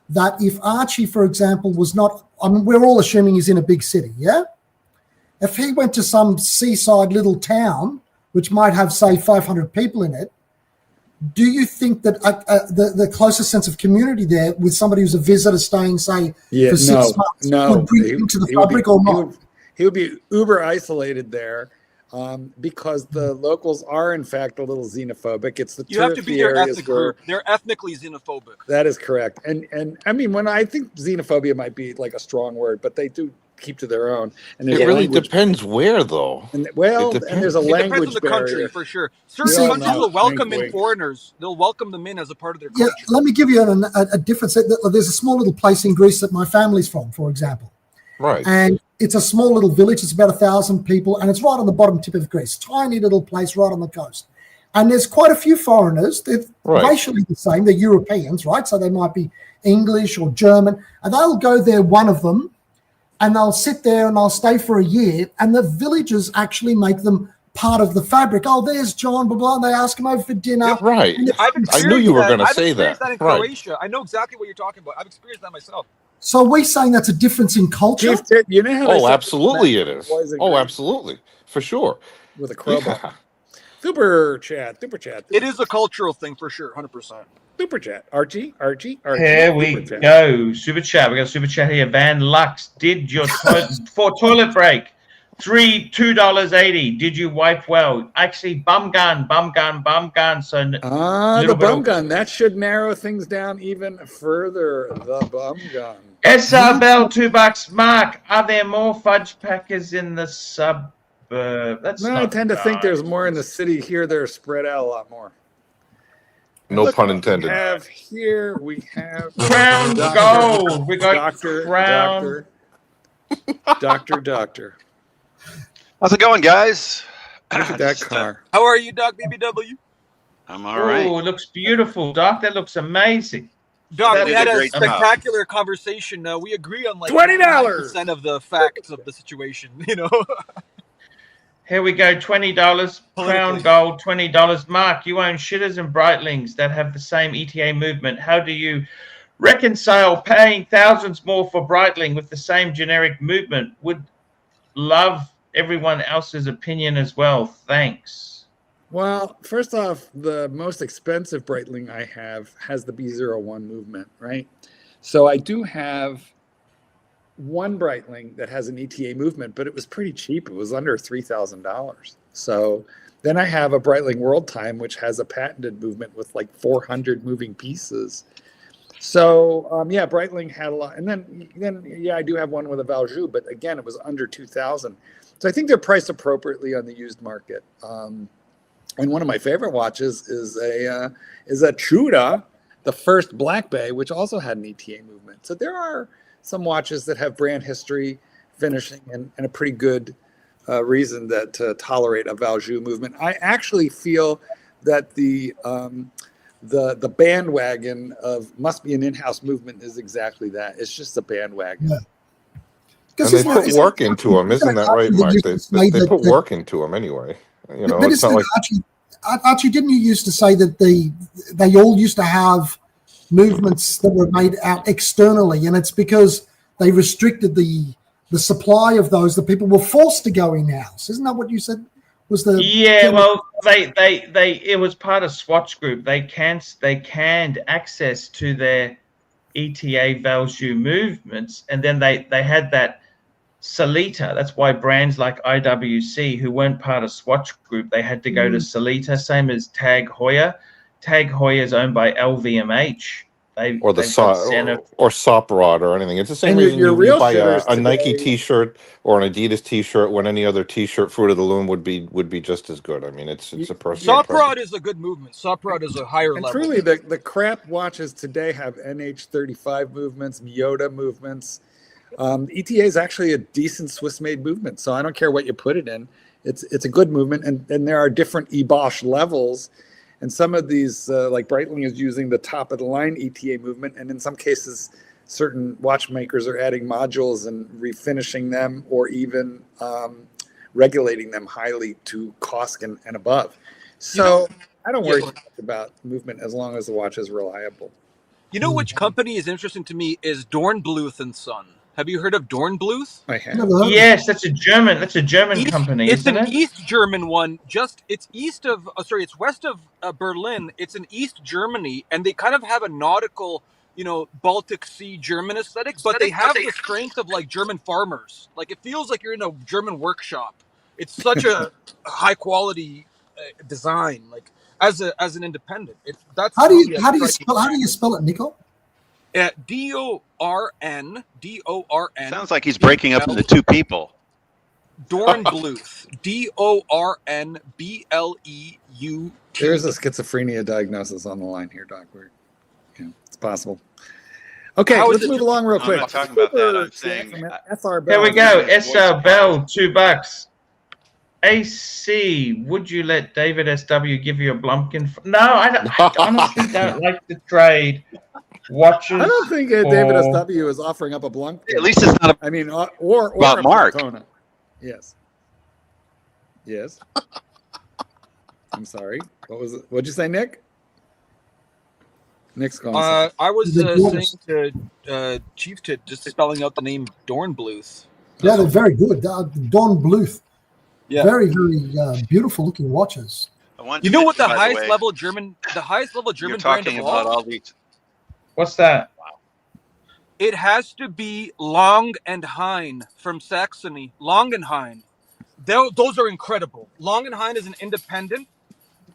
that if Archie, for example, was not, I mean, we're all assuming he's in a big city, yeah? If he went to some seaside little town, which might have, say, 500 people in it, do you think that the closest sense of community there with somebody who's a visitor staying, say, for 6 months would bring him to the fabric or not? He would be uber isolated there because the locals are, in fact, a little xenophobic. It's the you have to be their ethnic group. They're ethnically xenophobic. That is correct. And I mean, when I think xenophobia might be like a strong word, but they do keep to their own. And it really depends where, though. And there's a language depends on the barrier. country for sure. Certain countries will welcome in foreigners. They'll welcome them in as a part of their culture. Yeah, let me give you a difference. There's a small little place in Greece that my family's from, for example. Right. And it's a small little village. It's about 1,000 people, and it's right on the bottom tip of Greece. Tiny little place right on the coast. And there's quite a few foreigners. They're racially the same. They're Europeans, right? So they might be English or German. And they'll go there, one of them, and they'll sit there and they'll stay for a year, and the villagers actually make them part of the fabric. Oh, there's John, blah, blah, and they ask him over for dinner. Yeah, right. I knew you were going to say that. I've experienced that in Croatia. I know exactly what you're talking about. I've experienced that myself. So are we saying that's a difference in culture? You know how absolutely it is. Oh, absolutely. For sure. With a crowbar. Super chat. It is a cultural thing for sure, 100%. Super chat. Archie. Here we go. Super chat. We got a super chat here. Van Lux, did your for toilet break $2.80. Did you wipe well? Actually, bum gun. So the bum gun. That should narrow things down even further. The bum gun. SR Bell, $2. Mark, are there more fudge packers in the suburb? I tend to think there's more in the city. Here, they're spread out a lot more. No pun intended. We have Crown Gold. We got Doctor. How's it going, guys? Look at that car. How are you, Doc BBW? I'm all right. Oh, it looks beautiful, Doc. That looks amazing. Doc, we had a spectacular conversation. We agree on like $20 of the facts of the situation. You know. Here we go, $20. Crown Gold, $20. Mark, you own Shitters and Breitlings that have the same ETA movement. How do you reconcile paying thousands more for Breitling with the same generic movement? Would love everyone else's opinion as well. Thanks. Well, first off, the most expensive Breitling I have has the B01 movement, right? So I do have one Breitling that has an ETA movement, but it was pretty cheap. It was under $3,000. So then I have a Breitling World Time, which has a patented movement with like 400 moving pieces. So Breitling had a lot. And then I do have one with a Valjoux, but again, it was under 2,000. So I think they're priced appropriately on the used market. And one of my favorite watches is a Chuda, the first Black Bay, which also had an ETA movement. So there are some watches that have brand history, finishing, and a pretty good reason to tolerate a Valjoux movement. I actually feel that the bandwagon of must be an in-house movement is exactly that. It's just a bandwagon. Yeah. And they put work into them, isn't that right, Mike? They put work into them anyway. You know, it's not like Archie, didn't you used to say that they all used to have movements that were made out externally, and it's because they restricted the supply of those that people were forced to go in-house. Isn't that what you said? Was the well, they it was part of Swatch Group. They canned access to their ETA Valjoux movements, and then they had that Solita. That's why brands like IWC, who weren't part of Swatch Group, they had to go to Solita. Same as Tag Heuer. Tag Heuer is owned by LVMH, or the SOP rod or anything. It's the same And reason your you real buy shitters a Nike today- T-shirt or an Adidas T-shirt when any other T-shirt, Fruit of the Loom, would be just as good. I mean, it's a personal. Soprod is a good movement. Soprod is a higher And level. truly, the crap watches today have NH35 movements, Miyota movements. ETA is actually a decent Swiss-made movement, so I don't care what you put it in. It's a good movement, and there are different eBosch levels. And some of these, like Breitling is using the top-of-the-line ETA movement, and in some cases, certain watchmakers are adding modules and refinishing them, or even regulating them highly to Kosk and above. So I don't worry too much about movement as long as the watch is reliable. You know which company is interesting to me is Dornbluth and Son. Have you heard of Dornbluth? I have. Yes, that's a German company, isn't it? It's an East German one. It's it's west of Berlin. It's in East Germany, and they kind of have a nautical, Baltic Sea German aesthetic, but they have the strength of like German farmers. Like it feels like you're in a German workshop. It's such a high quality design. Like as an independent, How do you spell it, Nico? D-O-R-N. Sounds like he's breaking up into two people. Dornbluth. D-O-R-N-B-L-E-U-T. There's a schizophrenia diagnosis on the line here, Doc. It's possible. Okay, let's move along real quick. I'm not talking about that. I'm saying. Here we go. SR Bell, $2. AC, would you let David SW give you a Blumpkin? No, I honestly don't like the trade watches. I don't think David SW is offering up a Blumpkin. At least it's not. Or about Mark. Daytona. Yes. I'm sorry. What'd you say, Nick? Nick's calling. I was saying to Chief Tit, just spelling out the name Dornbluth. Yeah, they're very good. Dornbluth. Yeah. Very, very beautiful looking watches. You know what the highest level German You're brand talking of about all? all these. What's that? Wow. It has to be Long and Hein from Saxony. Long and Hein. Those are incredible. Long and Hein is an independent.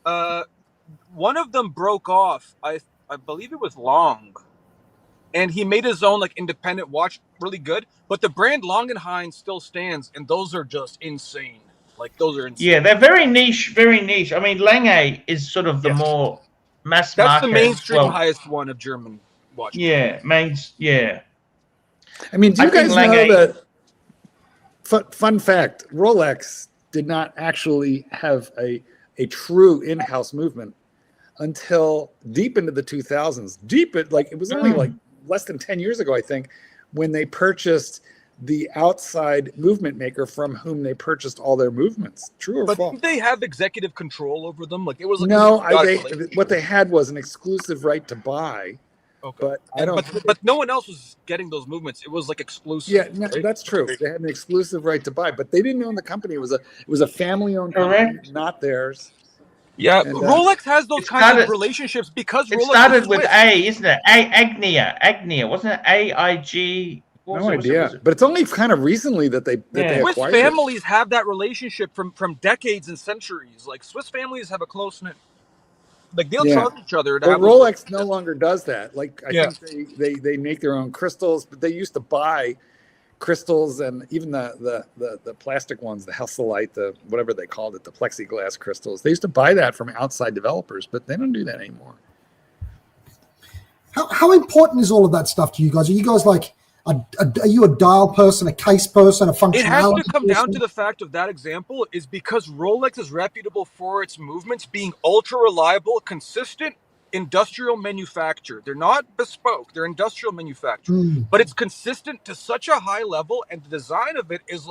One of them broke off. I believe it was Long. And he made his own independent watch, really good. But the brand Long and Hein still stands, and those are just insane. Those are insane. Yeah, they're very niche, very niche. I mean, Lange is sort of the more mass market. That's the mainstream highest one of German watches. Yeah, yeah. I mean, do you guys know that? Fun fact: Rolex did not actually have a true in-house movement until deep into the 2000s. It was only less than 10 years ago, I think, when they purchased the outside movement maker from whom they purchased all their movements. True or false? But didn't they have executive control over them? It was what they had was an exclusive right to buy. Okay. But but no one else was getting those movements. It was exclusive. Yeah, no, that's true. They had an exclusive right to buy, but they didn't own the company. It was a family-owned company, not theirs. Yeah, and, Rolex has those kinds of relationships because it Rolex started with A, isn't it? Agnia, wasn't it? AIG. No idea, but it's only kind of recently that they Swiss acquired families have that relationship from decades and centuries. Swiss families have a close knit. They'll trust each other. But Rolex no longer does that. I think they make their own crystals, but they used to buy crystals and even the plastic ones, the Hesselite, the whatever they called it, the plexiglass crystals. They used to buy that from outside developers, but they don't do that anymore. How important is all of that stuff to you guys? Are you guys are you a dial person, a case person, a functionality? It has to come down to the fact of that example is because Rolex is reputable for its movements being ultra reliable, consistent, industrial manufacture. They're not bespoke, they're industrial manufacture. But it's consistent to such a high level, and the design of it is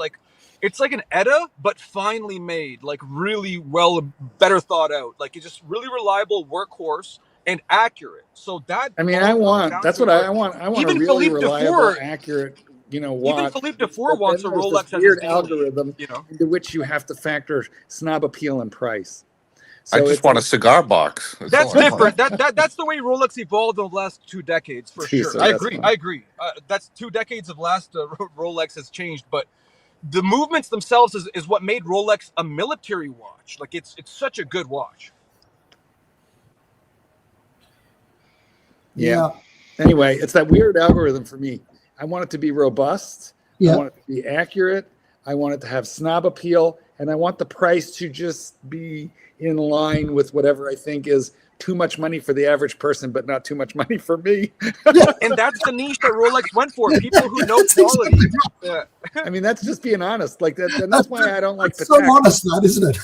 it's like an ETA, but finely made, really better thought out. It's just really reliable workhorse and accurate. So that that's what I want. I want even a really Philippe reliable, Dufour, accurate, watch. Even Philippe Dufour wants a Rolex has weird algorithm into which you have to factor snob appeal and price. So I just want a cigar box. That's different. That's the way Rolex evolved over the last 2 decades, for sure. So I agree. That's 2 decades of last Rolex has changed, but the movements themselves is what made Rolex a military watch. It's such a good watch. Yeah. Anyway, it's that weird algorithm for me. I want it to be robust. Yeah. I want it to be accurate. I want it to have snob appeal, and I want the price to just be in line with whatever I think is too much money for the average person, but not too much money for me. And that's the niche that Rolex went for. People who know quality. Yeah. I mean, that's just being honest. Like that, and that's why I don't like Patek. So honest, that isn't it?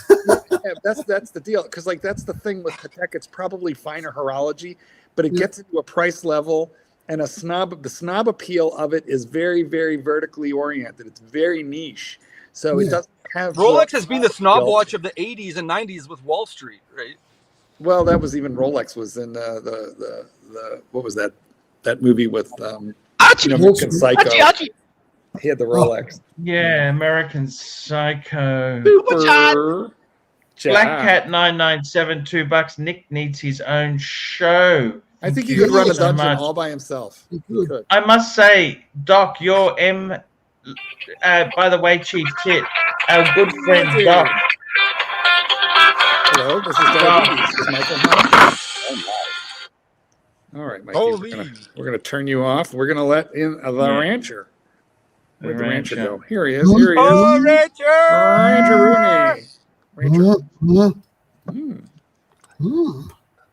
Yeah, that's the deal. Because like that's the thing with Patek. It's probably finer horology, but it gets into a price level, and the snob appeal of it is very, very vertically oriented. It's very niche, so it doesn't have. Rolex has been the snob watch of the 80s and 90s with Wall Street, right? Well, that was even Rolex was in the what was that movie with American Psycho. Archie. He had the Rolex. Yeah, American Psycho. Super. Black Cat 997, $2. Nick needs his own show. I think he could run a so dungeon much. all by himself. He could. I must say, Doc, your by the way, Chief Tit, our good friend Doc. Hello, this is Diabetes with Michael Hunt. All right, Mikey, we're gonna turn you off. We're gonna let in the rancher. Where'd the rancher go? Here he is. Here he is. Oh, Rancher! Rancher Rooney.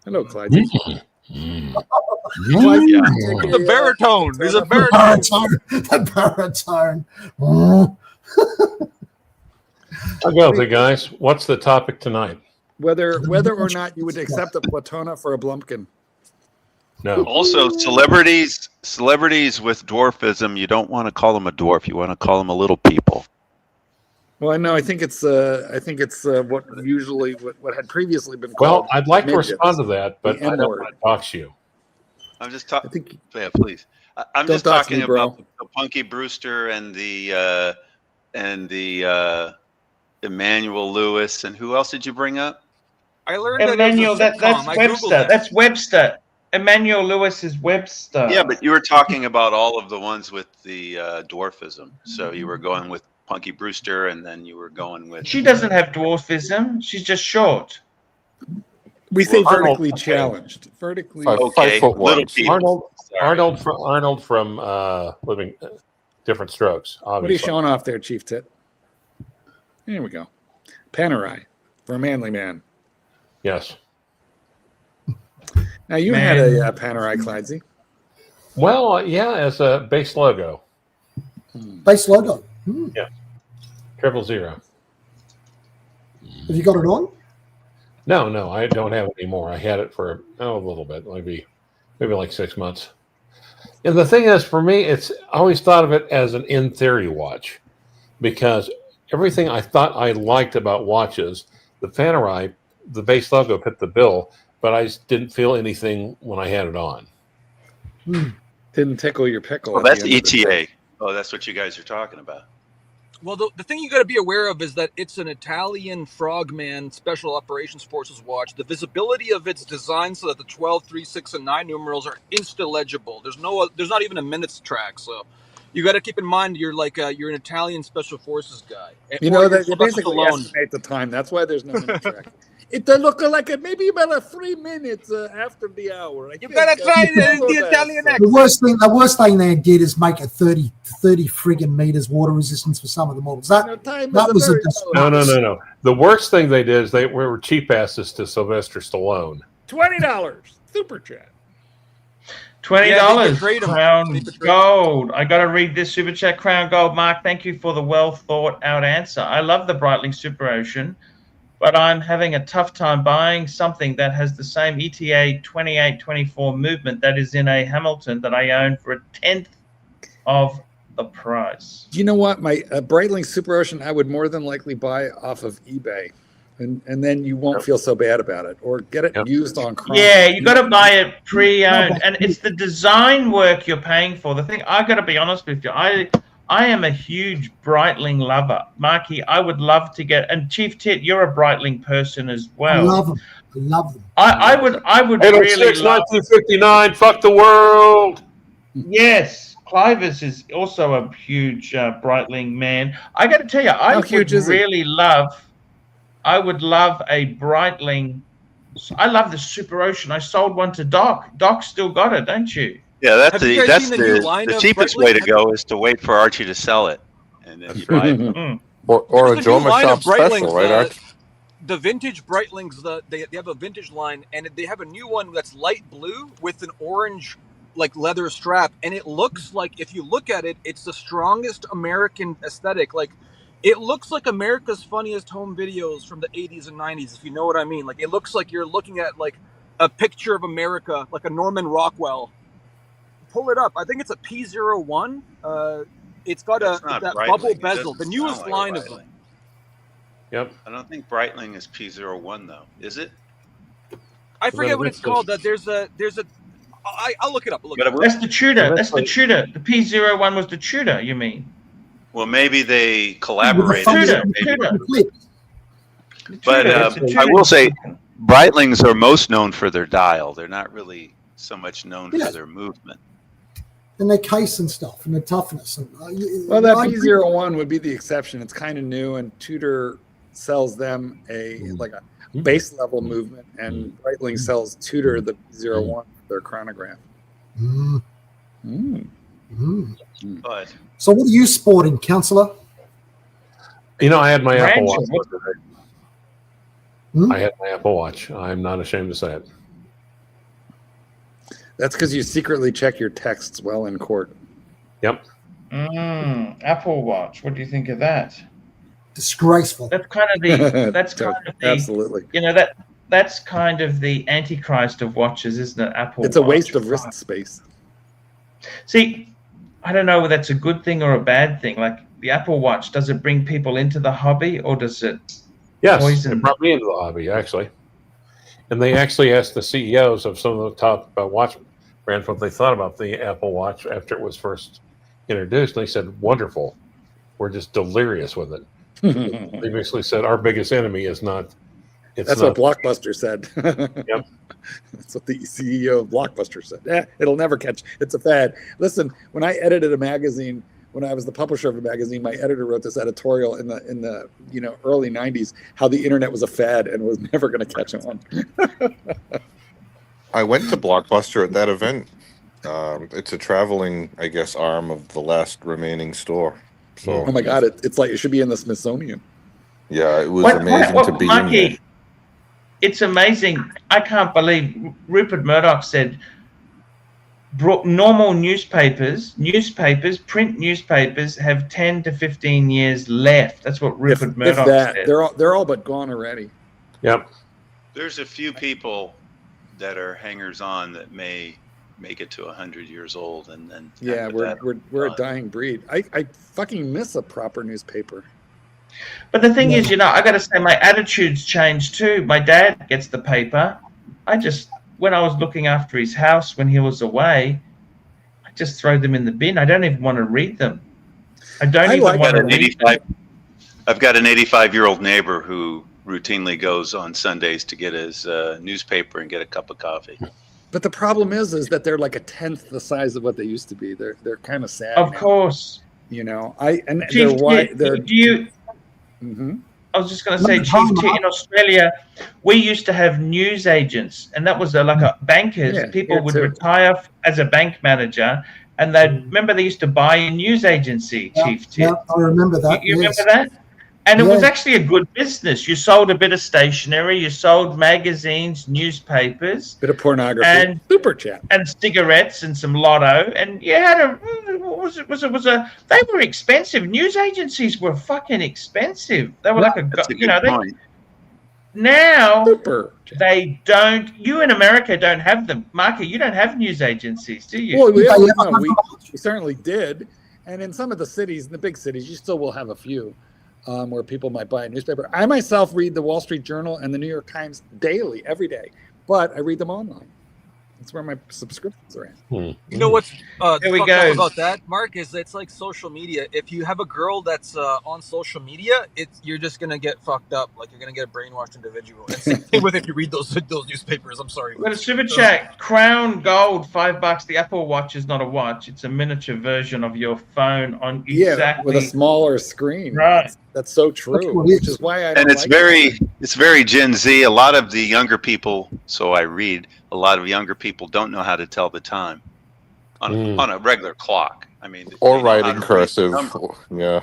Hello, Clyde. The baritone. There's a baritone. The baritone. I'll go there, guys. What's the topic tonight? Whether or not you would accept a Platona for a Blumpkin. No. Also, celebrities with dwarfism, you don't want to call them a dwarf. You want to call them a little people. Well, I know. I think it's what usually what had previously been called. Well, I'd like to midgets. respond to that, but I don't want to dox you. I'm just talking. Yeah, please. I'm Don't just dox talking me, bro. about the Punky Brewster and the Emmanuel Lewis, and who else did you bring up? I learned Emmanuel, that that's Webster. That's Webster. Emmanuel Lewis is Webster. Yeah, but you were talking about all of the ones with the dwarfism. So you were going with Punky Brewster, and then you were going with. She doesn't have dwarfism. She's just short. We say Arnold, vertically challenged. Vertically. 5 foot little one. people. Arnold from Living Different Strokes. Obviously. What are you showing off there, Chief Tit? Here we go. Panerai for a manly man. Yes. Now you had a Panerai, Clydesy. Well, yeah, as a base logo. Base logo. Yeah. 000. Have you got it on? No, I don't have it anymore. I had it for a little bit, maybe like 6 months. And the thing is, for me, I always thought of it as an in theory watch, because everything I thought I liked about watches, the Panerai, the base logo fit the bill, but I just didn't feel anything when I had it on. Didn't tickle your pickle. Oh, that's ETA. Oh, that's what you guys are talking about. Well, the thing you got to be aware of is that it's an Italian Frogman Special Operations Forces watch. The visibility of its design so that the 12, 3, 6, and 9 numerals are insta-legible. There's not even a minutes track. So you got to keep in mind you're an Italian Special Forces guy. You know that you basically estimate the time. That's why there's no minute track. It look like maybe about 3 minutes after the hour. You gotta try the Italian accent. The worst thing they did is make it 30 friggin' meters water resistance for some of the models. That was a disgrace. No. The worst thing they did is they were cheap asses to Sylvester Stallone. $20 super chat. $20 Crown Gold. I got to read this super chat. Crown Gold. Mark, thank you for the well thought out answer. I love the Breitling Super Ocean, but I'm having a tough time buying something that has the same ETA 2824 movement that is in a Hamilton that I own for 1/10 of the price. You know what? My Breitling Super Ocean, I would more than likely buy off of eBay. And then you won't feel so bad about it, or get it used on Chrome. Yeah, you got to buy it pre-owned, and it's the design work you're paying for. The thing I got to be honest with you, I am a huge Breitling lover, Marky. I would love to get, and Chief Tit, you're a Breitling person as well. I love them. I love them. I would really 806, love. 1959. Fuck the world. Yes, Clivis is also a huge Breitling man. I got to tell you, I would love a Breitling. I love the Super Ocean. I sold one to Doc. Doc still got it, don't you? Yeah, that's Have you guys seen the new line the of cheapest Breitling? way to go is to wait for Archie to sell it, and then you buy it. Mm. Or a There's a new Joma line Shop of special, Breitlings, right, Arch? the vintage Breitlings. They have a vintage line, and they have a new one that's light blue with an orange like leather strap, and it looks like, if you look at it, it's the strongest American aesthetic. Like, it looks like America's Funniest Home Videos from the 80s and 90s, if you know what I mean. Like, it looks like you're looking at like a picture of America, like a Norman Rockwell. Pull it up. I think it's a P01. It's got That's not that Breitling. bubble It bezel. doesn't The newest sound like line of Breitling. them. Yep. I don't think Breitling is P01 though, is it? I forget what it's That's called. There's a. I'll look it up. That's the Tudor. That's the Tudor. The P01 was the Tudor, you mean? Well, maybe they collaborated. Tudor. Maybe. But I will say, Breitlings are most known for their dial. They're not really so much known for their movement. And their case and stuff, and the toughness. And, well, that P01 would be the exception. It's kind of new, and Tudor sells them a base level movement, and Breitling sells Tudor the P01 their chronograph. But so, what are you sporting, Councillor? You know, I had my Apple Watch. Hmm? I had my Apple Watch. I'm not ashamed to say it. That's because you secretly check your texts while in court. Yep. Apple Watch. What do you think of that? Disgraceful. That's kind of the. That's kind of the. Absolutely. You know, that's kind of the antichrist of watches, isn't it? Apple. It's a Watch. waste of wrist space. See, I don't know whether that's a good thing or a bad thing. Like the Apple Watch, does it bring people into the hobby, or does it? Yes, poison? it brought me into the hobby actually. And they actually asked the CEOs of some of the top watch brands what they thought about the Apple Watch after it was first introduced. And they said, "Wonderful. We're just delirious with it." They basically said, "Our biggest enemy is not." That's what Blockbuster said. Yep. That's what the CEO of Blockbuster said. It'll never catch. It's a fad. Listen, when I edited a magazine, when I was the publisher of a magazine, my editor wrote this editorial in the early 90s how the internet was a fad and was never going to catch on. I went to Blockbuster at that event. It's a traveling, I guess, arm of the last remaining store. So, oh my God, it's like it should be in the Smithsonian. Yeah, it was amazing to be in there. It's amazing. I can't believe Rupert Murdoch said normal newspapers, print newspapers have 10 to 15 years left. That's what Rupert Murdoch said. They're all but gone already. Yep. There's a few people that are hangers-on that may make it to 100 years old, and then we're a dying breed. I fucking miss a proper newspaper. But the thing is, I got to say, my attitude's changed too. My dad gets the paper. When I was looking after his house when he was away, I just throw them in the bin. I don't even want to read them. I've got an 85-year-old neighbor who routinely goes on Sundays to get his newspaper and get a cup of coffee. But the problem is that they're like a tenth the size of what they used to be. They're kind of sad. Of course. I was just going to say, Chief, in Australia, we used to have news agents, and that was like a bankers. Yeah, people would retire as a bank manager, and they used to buy a news agency, Chief. Yeah, I remember that. You remember that? And it was actually a good business. You sold a bit of stationery, you sold magazines, newspapers, bit of pornography, and super chat, and cigarettes, and some lotto. And you had they were expensive. News agencies were fucking expensive. They were now they don't. You in America don't have them, Marky. You don't have news agencies, do you? Well, we certainly did, and in some of the cities, in the big cities, you still will have a few. Where people might buy a newspaper. I myself read the Wall Street Journal and the New York Times daily, every day, but I read them online. That's where my subscriptions are at. You know what's there we go. about that, Mark, is it's like social media. If you have a girl that's on social media, you're just gonna get fucked up. Like you're gonna get a brainwashed individual. And same with if you read those newspapers. I'm sorry. We've got a super chat. Crown Gold, $5. The Apple Watch is not a watch; it's a miniature version of your phone on with a smaller screen. Right. That's so true. Which is why it's very Gen Z. A lot of the younger people, so I read. A lot of younger people don't know how to tell the time. on a regular clock. I mean, or writing cursive. Yeah.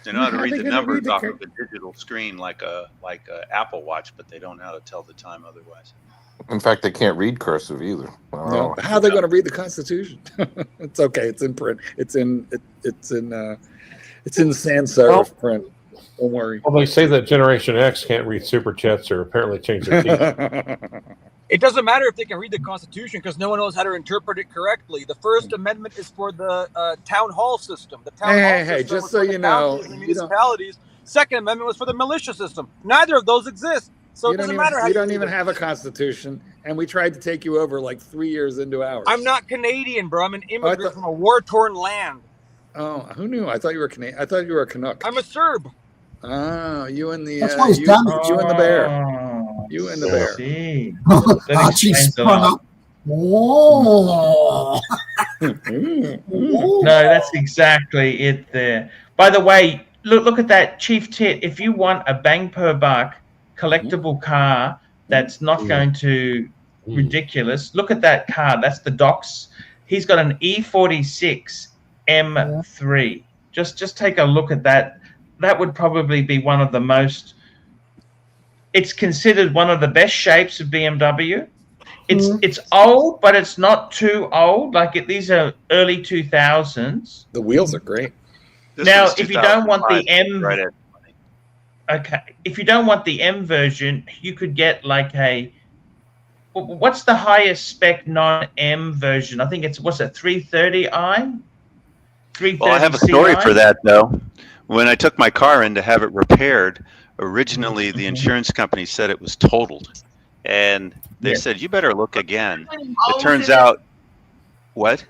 They know how to read the numbers off of a digital screen like a Apple Watch, but they don't know how to tell the time otherwise. In fact, they can't read cursive either. No. How are they going to read the Constitution? It's okay. It's in print. It's in sans serif print. Don't worry. Well, they say that Generation X can't read super chats or apparently change their teeth. It doesn't matter if they can read the Constitution because no one knows how to interpret it correctly. The First Amendment is for the town hall system. The town hall system just was so for the you know, counties and municipalities. Second Amendment was for the militia system. Neither of those exist. So it doesn't matter how you don't even have a Constitution, and we tried to take you over like 3 years into ours. I'm not Canadian, bro. I'm an immigrant from a war-torn land. Oh, who knew? I thought you were Canadian. I thought you were a Canuck. I'm a Serb. Oh, you and the That's why he's done it. you and the bear. You and the bear. Archie sprung up. Whoa. No, that's exactly it there. By the way, look at that, Chief Tit. If you want a bang per buck collectible car that's not going to ridiculous, look at that car. That's the Doc's. He's got an E46 M3. Just take a look at that. That would probably be one of the most. It's considered one of the best shapes of BMW. It's old, but it's not too old. Like these are early 2000s. The wheels are great. Now, if you don't want the M, okay, if you don't want the M version, you could get like a. What's the highest spec non-M version? I think it's 330i. 330 Well, I have a story for that though. When I took my car in to have it repaired, originally the insurance company said it was totaled, and they said you better look again. It turns out, what?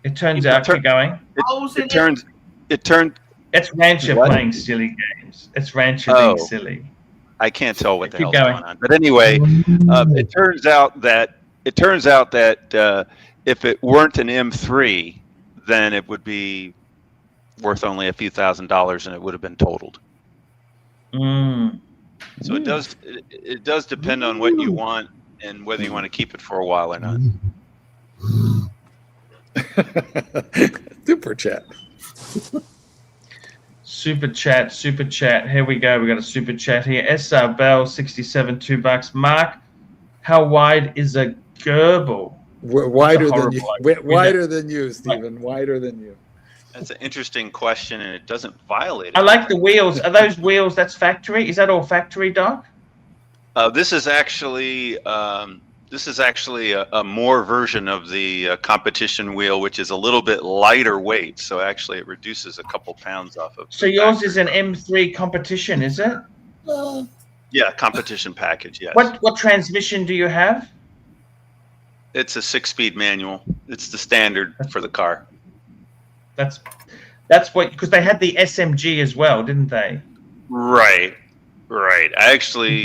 It turns out, keep going. It turned. It's Rancher playing silly games. It's Rancher being silly. I can't tell what the hell's going on. But anyway, it turns out that if it weren't an M3, then it would be worth only a few $1,000s, and it would have been totaled. So it does depend on what you want and whether you want to keep it for a while or not. Super chat. Super chat. Here we go. We got a super chat here. SR Bell 67 $2. Mark, how wide is a gerbil? Wider than you. Wider than you, Stephen. Wider than you. That's an interesting question, and it doesn't violate it. I like the wheels. Are those wheels? That's factory. Is that all factory, Doc? This is actually a more version of the competition wheel, which is a little bit lighter weight. So actually, it reduces a couple pounds off of. So yours is an M3 competition, is it? Yeah, competition package. Yes. What transmission do you have? It's a 6-speed manual. It's the standard for the car. That's what, because they had the SMG as well, didn't they? Right. I actually,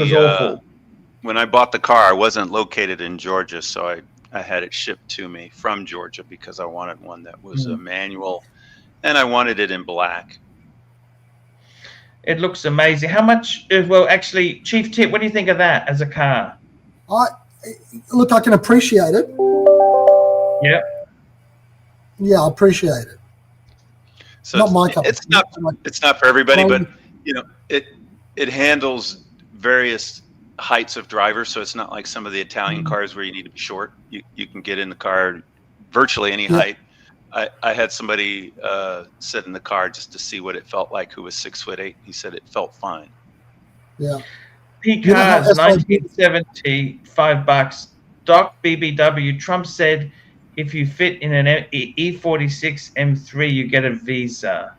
when I bought the car, I wasn't located in Georgia, so I had it shipped to me from Georgia because I wanted one that was a manual, and I wanted it in black. It looks amazing. How much? Well, actually, Chief Tip, what do you think of that as a car? Look, I can appreciate it. Yeah. Yeah, I appreciate it. So not my cup. It's not for everybody, but you know, it handles various heights of drivers, so it's not like some of the Italian cars where you need to be short. You can get in the car virtually any height. I had somebody sit in the car just to see what it felt like who was 6'8". He said it felt fine. Yeah. P cars, 1970, $5. Doc BBW. Trump said, if you fit in an E46 M3, you get a visa.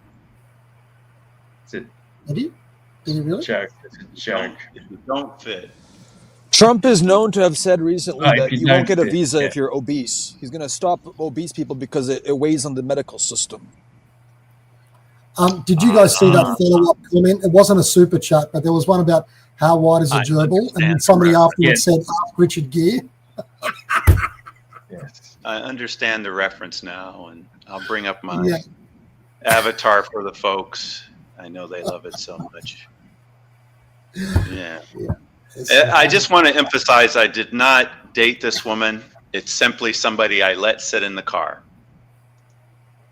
Did he really? Joke. It's a joke. If you don't fit. Trump is known to have said recently that you won't get a visa if you're obese. He's going to stop obese people because it weighs on the medical system. Did you guys see that follow-up comment? It wasn't a super chat, but there was one about how wide is a gerbil, and then somebody afterwards said, ask Richard Gere. Yes. I understand the reference now, and I'll bring up my avatar for the folks. I know they love it so much. Yeah. I just want to emphasize I did not date this woman. It's simply somebody I let sit in the car.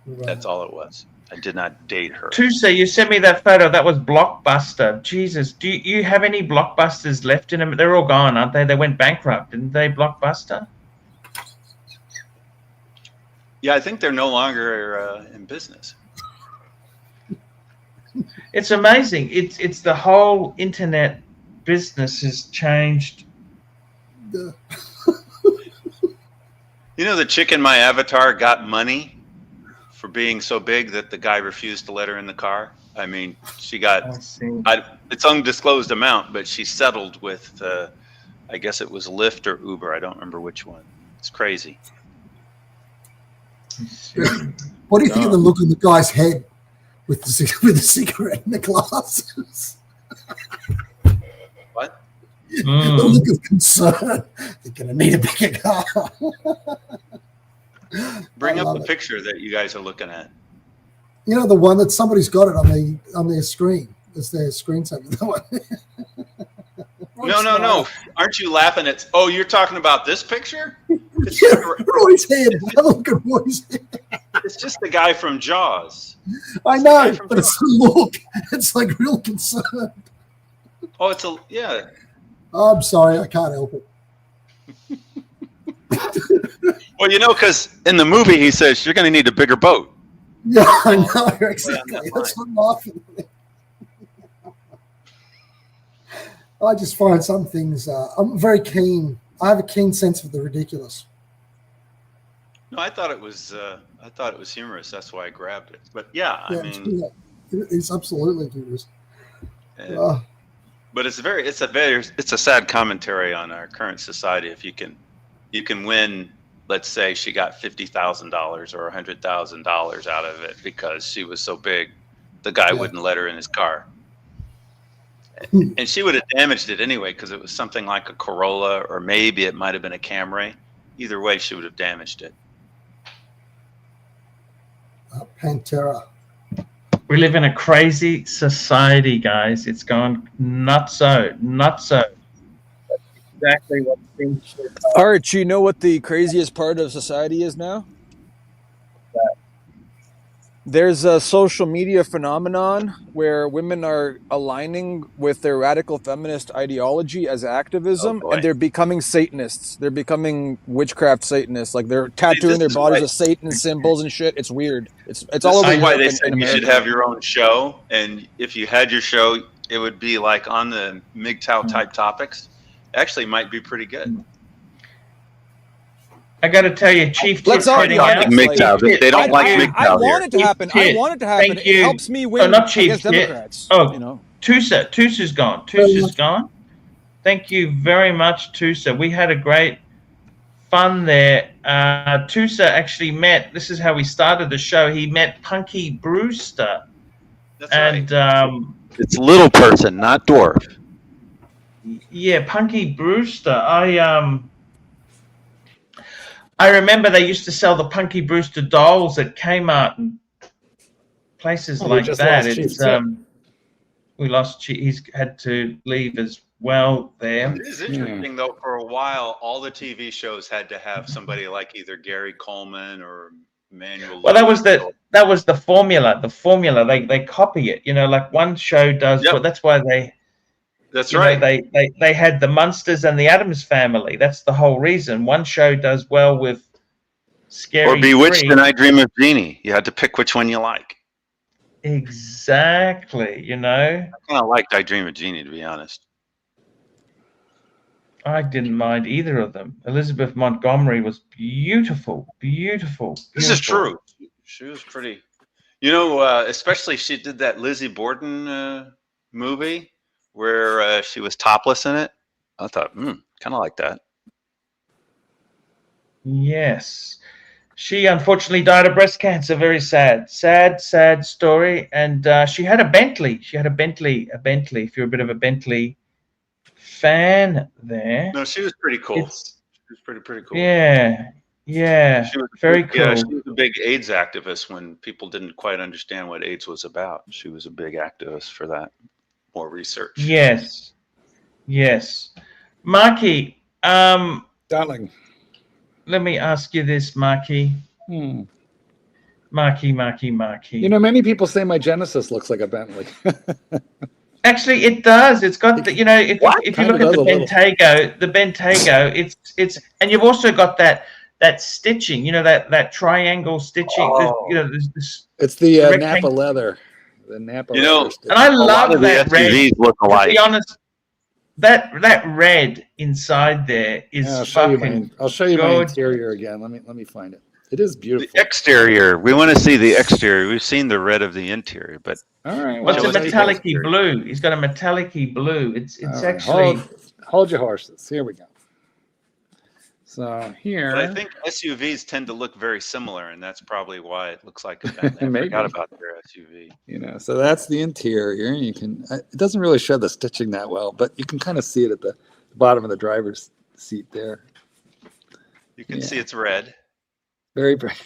Right. That's all it was. I did not date her. Tusa, you sent me that photo. That was Blockbuster. Jesus, do you have any Blockbusters left in them? They're all gone, aren't they? They went bankrupt, didn't they, Blockbuster? Yeah, I think they're no longer in business. It's amazing. It's the whole internet business has changed. You know, the chick in my avatar got money for being so big that the guy refused to let her in the car. I mean, she got, it's undisclosed amount, but she settled with, I guess it was Lyft or Uber. I don't remember which one. It's crazy. What do you think of the look on the guy's head with the cigarette in the glasses? What? The look of concern. They're going to need a bigger car. Bring up the picture that you guys are looking at. You know, the one that somebody's got it on their screen. It's their screensaver. No. Aren't you laughing at? Oh, you're talking about this picture? It's yeah, Roy's head. Look at Roy's head. It's just the guy from Jaws. I know, but it's the look. It's like real concern. Oh, it's a yeah. Oh, I'm sorry, I can't help it. Well, you know, because in the movie he says you're going to need a bigger boat. Yeah, I know exactly. That's what I'm laughing at. I just find some things. I'm very keen. I have a keen sense of the ridiculous. No, I thought it was humorous. That's why I grabbed it. But yeah, I mean, it's absolutely humorous. But it's a sad commentary on our current society. If you can win, let's say she got $50,000 or $100,000 out of it because she was so big, the guy wouldn't let her in his car. And she would have damaged it anyway because it was something like a Corolla or maybe it might have been a Camry. Either way, she would have damaged it. Pantera. We live in a crazy society, guys. It's gone nutso. That's exactly what things should. Archie, you know what the craziest part of society is now? There's a social media phenomenon where women are aligning with their radical feminist ideology as activism, and they're becoming Satanists. They're becoming witchcraft Satanists. Like they're tattooing their bodies with Satan symbols and shit. It's weird. It's all over. That's why they said you should have your own show, and if you had your show, it would be like on the MGTOW type topics. Actually, might be pretty good. I got to tell you, Chief Let's Tit's heading out. MGTOW. They don't like MGTOW I want it to Chief happen. Tit. I want it to happen. Thank It you. helps me win not Chief against Tit. Democrats. Oh, you know. Tusa's gone. Tusa's gone. Thank you very much, Tusa. We had a great fun there. Tusa actually met. This is how we started the show. He met Punky Brewster. That's and right. It's little person, not dwarf. Yeah, Punky Brewster. I remember they used to sell the Punky Brewster dolls at Kmart and places like that. It's we lost. He's had to leave as well there. It is interesting though. For a while, all the TV shows had to have somebody like either Gary Coleman or Manuel. Well, that was the formula. The formula they copy it. You know, like one show does. Well, that's why they. That's right. They had the Munsters and the Addams Family. That's the whole reason. One show does well with Scary or Bewitched 3. and I Dream of Jeannie. You had to pick which one you like. Exactly. You know. I kind of liked I Dream of Jeannie, to be honest. I didn't mind either of them. Elizabeth Montgomery was beautiful. This is true. She was pretty. You know, especially she did that Lizzie Borden movie where she was topless in it. I thought, kind of like that. Yes. She unfortunately died of breast cancer. Very sad story. And she had a Bentley. If you're a bit of a Bentley fan there. No, she was pretty cool. She was pretty cool. Yeah. She was very cool. Yeah, she was a big AIDS activist when people didn't quite understand what AIDS was about. She was a big activist for that. More research. Yes. Marky, darling. let me ask you this, Marky. Marky. You know, many people say my Genesis looks like a Bentley. Actually, it does. It's got the, you know, if you look at the Bentaygo, it's, and you've also got that stitching, you know, that triangle stitching. You know, this it's the Napa leather. The Napa leather stitching. And I love that red. SUVs look alike. To be honest, that red inside there is I'll fucking. show you my interior again. Let me find it. It is beautiful. The exterior. We want to see the exterior. We've seen the red of the interior, but all right. Well, it's a metallic-y blue. He's got a metallic-y blue. It's actually. Hold your horses. Here we go. So here. But I think SUVs tend to look very similar, and that's probably why it looks like a Bentley. I forgot about their SUV. You know, so that's the interior. You can. It doesn't really show the stitching that well, but you can kind of see it at the bottom of the driver's seat there. You can see it's red. Very bright.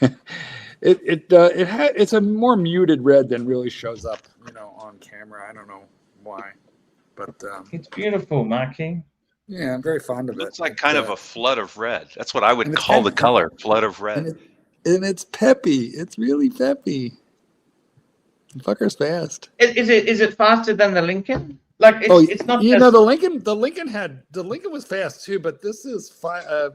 It's a more muted red than really shows up, you know, on camera. I don't know why, but it's beautiful, Marky. Yeah, I'm very fond of it. It's like kind of a flood of red. That's what I would call the color, flood of red. And it's peppy. It's really peppy. The fucker's fast. Is it faster than the Lincoln? Like it's not. You know, the Lincoln was fast too, but this is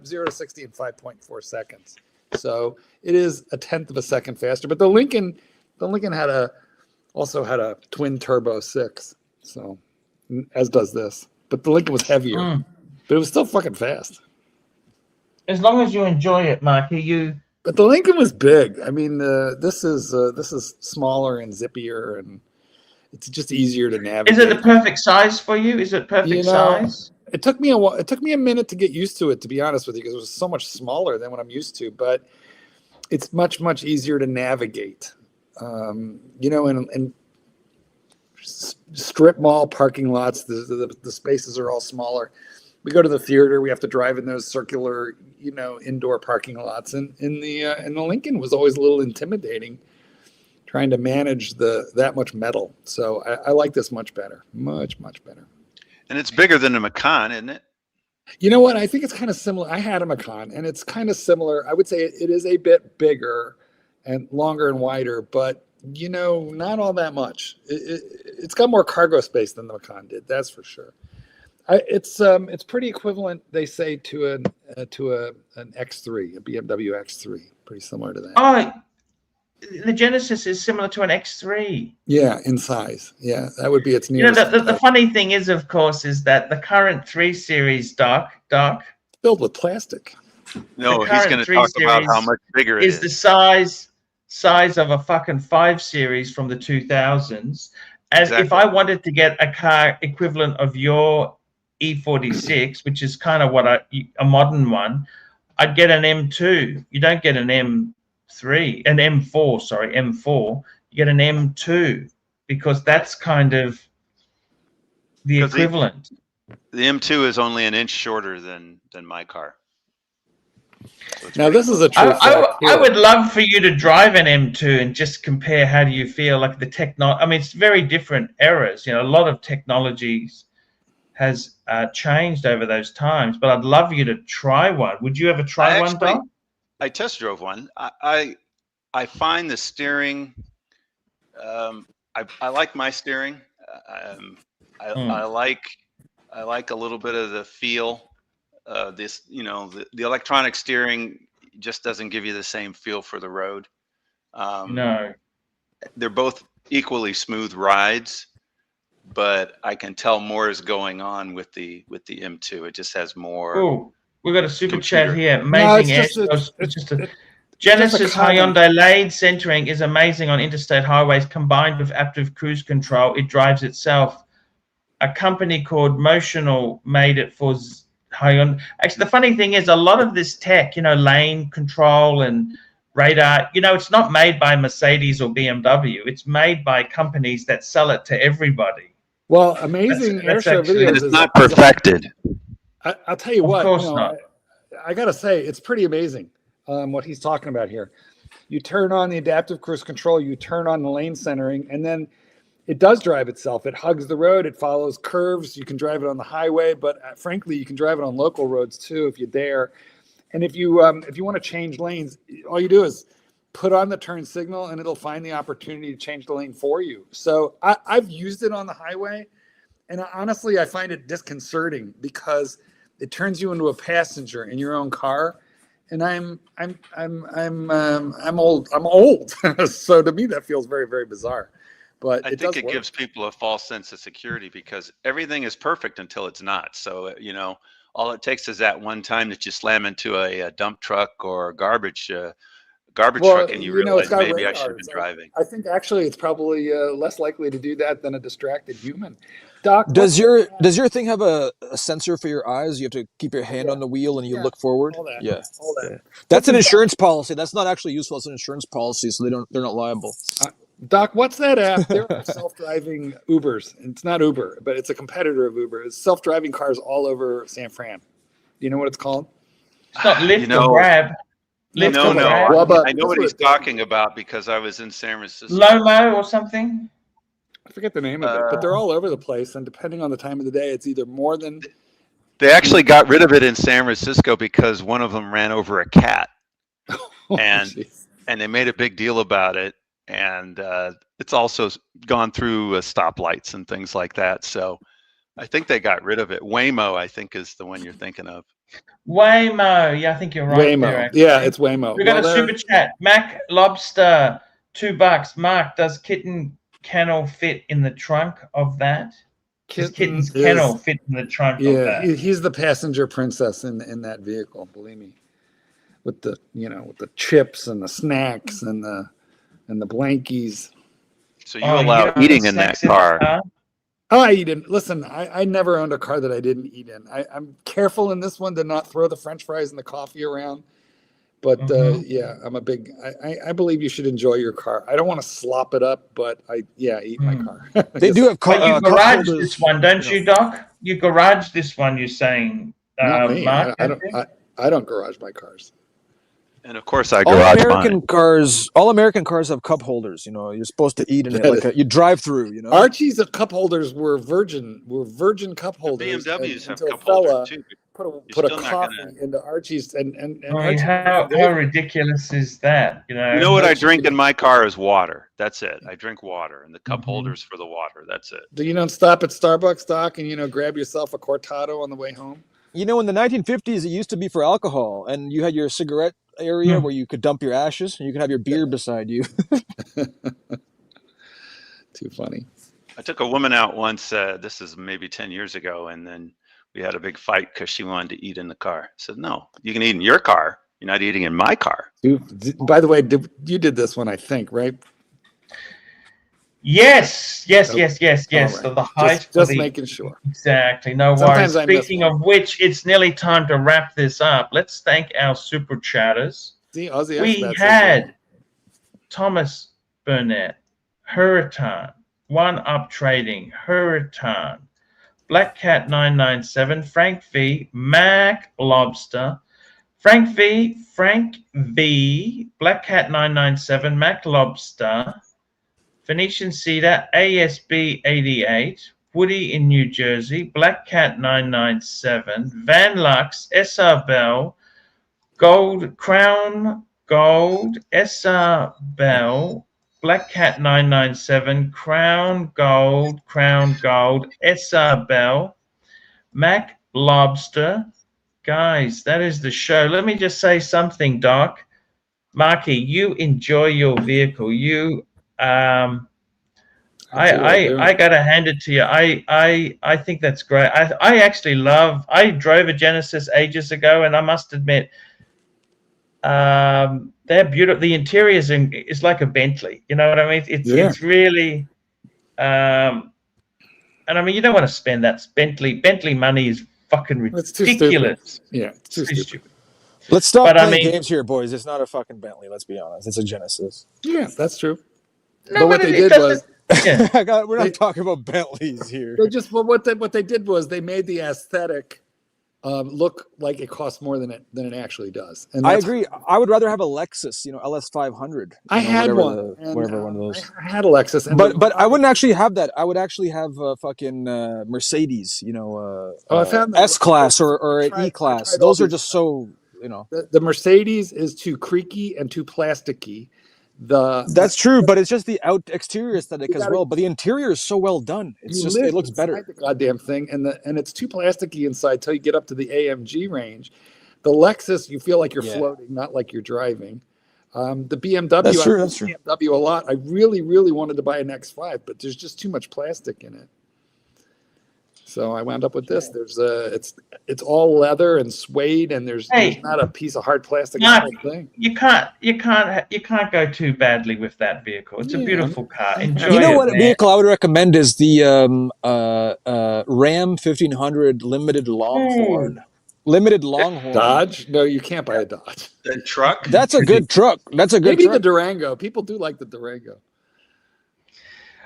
0 to 60 in 5.4 seconds. So it is a tenth of a second faster. But the Lincoln also had a twin turbo 6. So as does this. But the Lincoln was heavier. But it was still fucking fast. As long as you enjoy it, Marky, But the Lincoln was big. I mean, this is smaller and zippier, and it's just easier to navigate. Is it the perfect size for you? Is it perfect size? It took me a minute to get used to it, to be honest with you, because it was so much smaller than what I'm used to. But it's much, much easier to navigate. You know, and strip mall parking lots, the spaces are all smaller. We go to the theater, we have to drive in those circular, you know, indoor parking lots, and the Lincoln was always a little intimidating, trying to manage that much metal. So I like this much better, much better. And it's bigger than a Macan, isn't it? You know what? I think it's kind of similar. I had a Macan, and it's kind of similar. I would say it is a bit bigger and longer and wider, but you know, not all that much. It's got more cargo space than the Macan did. That's for sure. It's pretty equivalent, they say, to an X3, a BMW X3, pretty similar to that. Oh, the Genesis is similar to an X3. Yeah, in size. Yeah, that would be its nearest. You know, the funny thing is, of course, is that the current 3 Series, Doc, filled with plastic. No, he's going to talk about how much bigger it is. The size of a fucking 5 Series from the 2000s. As if I wanted to get a car equivalent of your E46, which is kind of what a modern one, I'd get an M2. You don't get an M4, you get an M2 because that's kind of the equivalent. The M2 is only an inch shorter than my car. So now this is a true I would love for you to drive an M2 and just compare how do you feel like the technology. I mean, it's very different eras. You know, a lot of technologies has changed over those times, but I'd love you to try one. Would you ever try one, Doc? I test drove one. I find the steering. I like my steering. I like a little bit of the feel. This, you know, the electronic steering just doesn't give you the same feel for the road. No, they're both equally smooth rides, but I can tell more is going on with the M2. It just has more. Oh, we've got a super chat here. Amazing. Genesis Hyundai lane centering is amazing on interstate highways. Combined with active cruise control, it drives itself. A company called Motional made it for Hyundai. Actually, the funny thing is, a lot of this tech, you know, lane control and radar, you know, it's not made by Mercedes or BMW. It's made by companies that sell it to everybody. Well, amazing airshow videos. It's not perfected. I'll tell you what. Of course not. I got to say, it's pretty amazing what he's talking about here. You turn on the adaptive cruise control, you turn on the lane centering, and then it does drive itself. It hugs the road. It follows curves. You can drive it on the highway, but frankly, you can drive it on local roads too if you dare. And if you want to change lanes, all you do is put on the turn signal, and it'll find the opportunity to change the lane for you. So I've used it on the highway, and honestly, I find it disconcerting because it turns you into a passenger in your own car. And I'm old. I'm old, so to me that feels very, very bizarre. But I think it gives people a false sense of security because everything is perfect until it's not. So all it takes is that one time that you slam into a dump truck or a garbage truck, and you realize maybe I should have been driving. I think actually it's probably less likely to do that than a distracted human. Doc, does your thing have a sensor for your eyes? You have to keep your hand on the wheel and you look forward. All that. Yeah, all that. That's an insurance policy. That's not actually useful as an insurance policy, so they're not liable. Doc, what's that app? There are self-driving Ubers. It's not Uber, but it's a competitor of Uber. It's self-driving cars all over San Fran. Do you know what it's called? It's not Lyft or Grab. I know what he's talking about because I was in San Francisco. Lomo or something? I forget the name of it, but they're all over the place. And depending on the time of the day, it's either more than... They actually got rid of it in San Francisco because one of them ran over a cat. And they made a big deal about it. And it's also gone through stoplights and things like that. So I think they got rid of it. Waymo, I think, is the one you're thinking of. Waymo. Yeah, I think you're right. Waymo. There, yeah, it's Waymo. We got a super chat. Mac Lobster, $2. Mark, does Kitten Kennel fit in the trunk of that? Kitten's Kennel fit in the trunk of that? Yeah, he's the passenger princess in that vehicle, believe me. With the chips and the snacks and the blankies. So you allow eating in that car? Oh, I eat in. Listen, I never owned a car that I didn't eat in. I'm careful in this one to not throw the French fries and the coffee around. But yeah, I'm a big. I believe you should enjoy your car. I don't want to slop it up, but eat my car. They do have. But you garage this one, don't you, Doc? You garage this one. You're saying, Mark? I don't garage my cars. And of course, I garage mine. All American cars have cup holders. You're supposed to eat in it you drive through. Archie's cup holders were virgin cup holders. The BMWs have cup holders too. Put a coffee into Archie's and Archie, how ridiculous is that? You know what I drink in my car is water. That's it. I drink water, and the cup holders for the water. That's it. Do you don't stop at Starbucks, Doc, and grab yourself a cortado on the way home? In the 1950s, it used to be for alcohol, and you had your cigarette area where you could dump your ashes, and you could have your beer beside you. Too funny. I took a woman out once. This is maybe 10 years ago, and then we had a big fight because she wanted to eat in the car. I said, "No, you can eat in your car. You're not eating in my car." By the way, you did this one, I think, right? Yes. Right. So the height. Just making sure. Exactly. No worries. Speaking of which, it's nearly time to wrap this up. Let's thank our super chatters. See, Ozzy, we had Thomas Burnett, Hurritan, One Up Trading, Hurritan, Black Cat 997, Frank V, Mac Lobster, Frank V, Black Cat 997, Mac Lobster, Phoenician Cedar, ASB 88, Woody in New Jersey, Black Cat 997, Van Lux, SR Bell, Crown Gold, SR Bell, Black Cat 997, Crown Gold, SR Bell, Mac Lobster. Guys, that is the show. Let me just say something, Doc. Marky, you enjoy your vehicle. I gotta hand it to you. I think that's great. I drove a Genesis ages ago, and I must admit, they're beautiful. The interior is like a Bentley. You know what I mean? It's really, and I mean, you don't want to spend that Bentley money is fucking ridiculous. It's too stupid. Yeah, it's too stupid. Let's stop playing games here, boys. It's not a fucking Bentley. Let's be honest. It's a Genesis. Yeah, that's true. No, but what they did was, we're not talking about Bentleys here. What they did was they made the aesthetic look like it costs more than it actually does. And I agree. I would rather have a Lexus, LS 500. I had one. Whatever one of those. I had a Lexus, but I wouldn't actually have that. I would actually have a fucking Mercedes, I found S class or an E class. Those are just so you know. The Mercedes is too creaky and too plasticky. That's true, but it's just the exterior aesthetic as well. But the interior is so well done. It's just it looks better. The goddamn thing, and it's too plasticky inside till you get up to the AMG range. The Lexus, you feel like you're floating, not like you're driving. The BMW, that's true. BMW a lot. I really, really wanted to buy an X5, but there's just too much plastic in it. So I wound up with this. There's it's all leather and suede, and there's not a piece of hard plastic. Thing. You can't go too badly with that vehicle. It's a beautiful car. Enjoy you know it, what man. vehicle I would recommend is the Ram 1500 Limited Longhorn. Limited Longhorn. Dodge? No, you can't buy a Dodge. The truck? That's a good truck. That's a good Maybe truck. the Durango. People do like the Durango.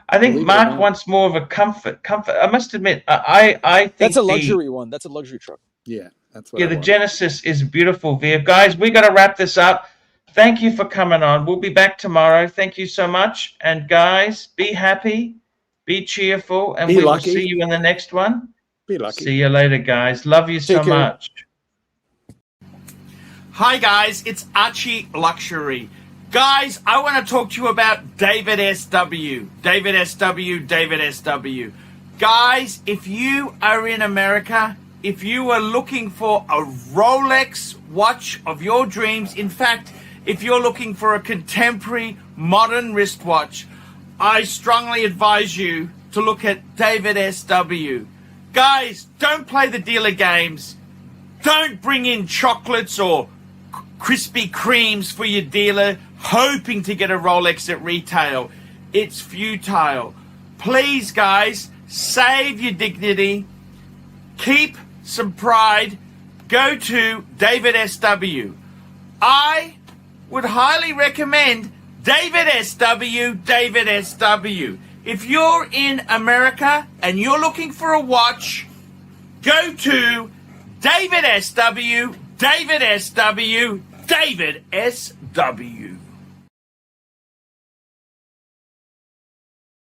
I think Mark wants more of a comfort. I must admit, I think that's a luxury one. That's a luxury truck. Yeah, that's what. The Genesis is a beautiful vehicle. Guys, we got to wrap this up. Thank you for coming on. We'll be back tomorrow. Thank you so much. And guys, be happy, be cheerful, and we will see you in the next one. Be lucky. See you later, guys. Love you so much. Hi, guys. It's Archie Luxury. Guys, I want to talk to you about David SW. David SW, David SW. Guys, if you are in America, if you are looking for a Rolex watch of your dreams, in fact, if you're looking for a contemporary modern wristwatch, I strongly advise you to look at David SW. Guys, don't play the dealer games. Don't bring in chocolates or Krispy Kremes for your dealer hoping to get a Rolex at retail. It's futile. Please, guys, save your dignity. Keep some pride. Go to David SW. I would highly recommend David SW, David SW. If you're in America and you're looking for a watch, go to David SW, David SW, David SW.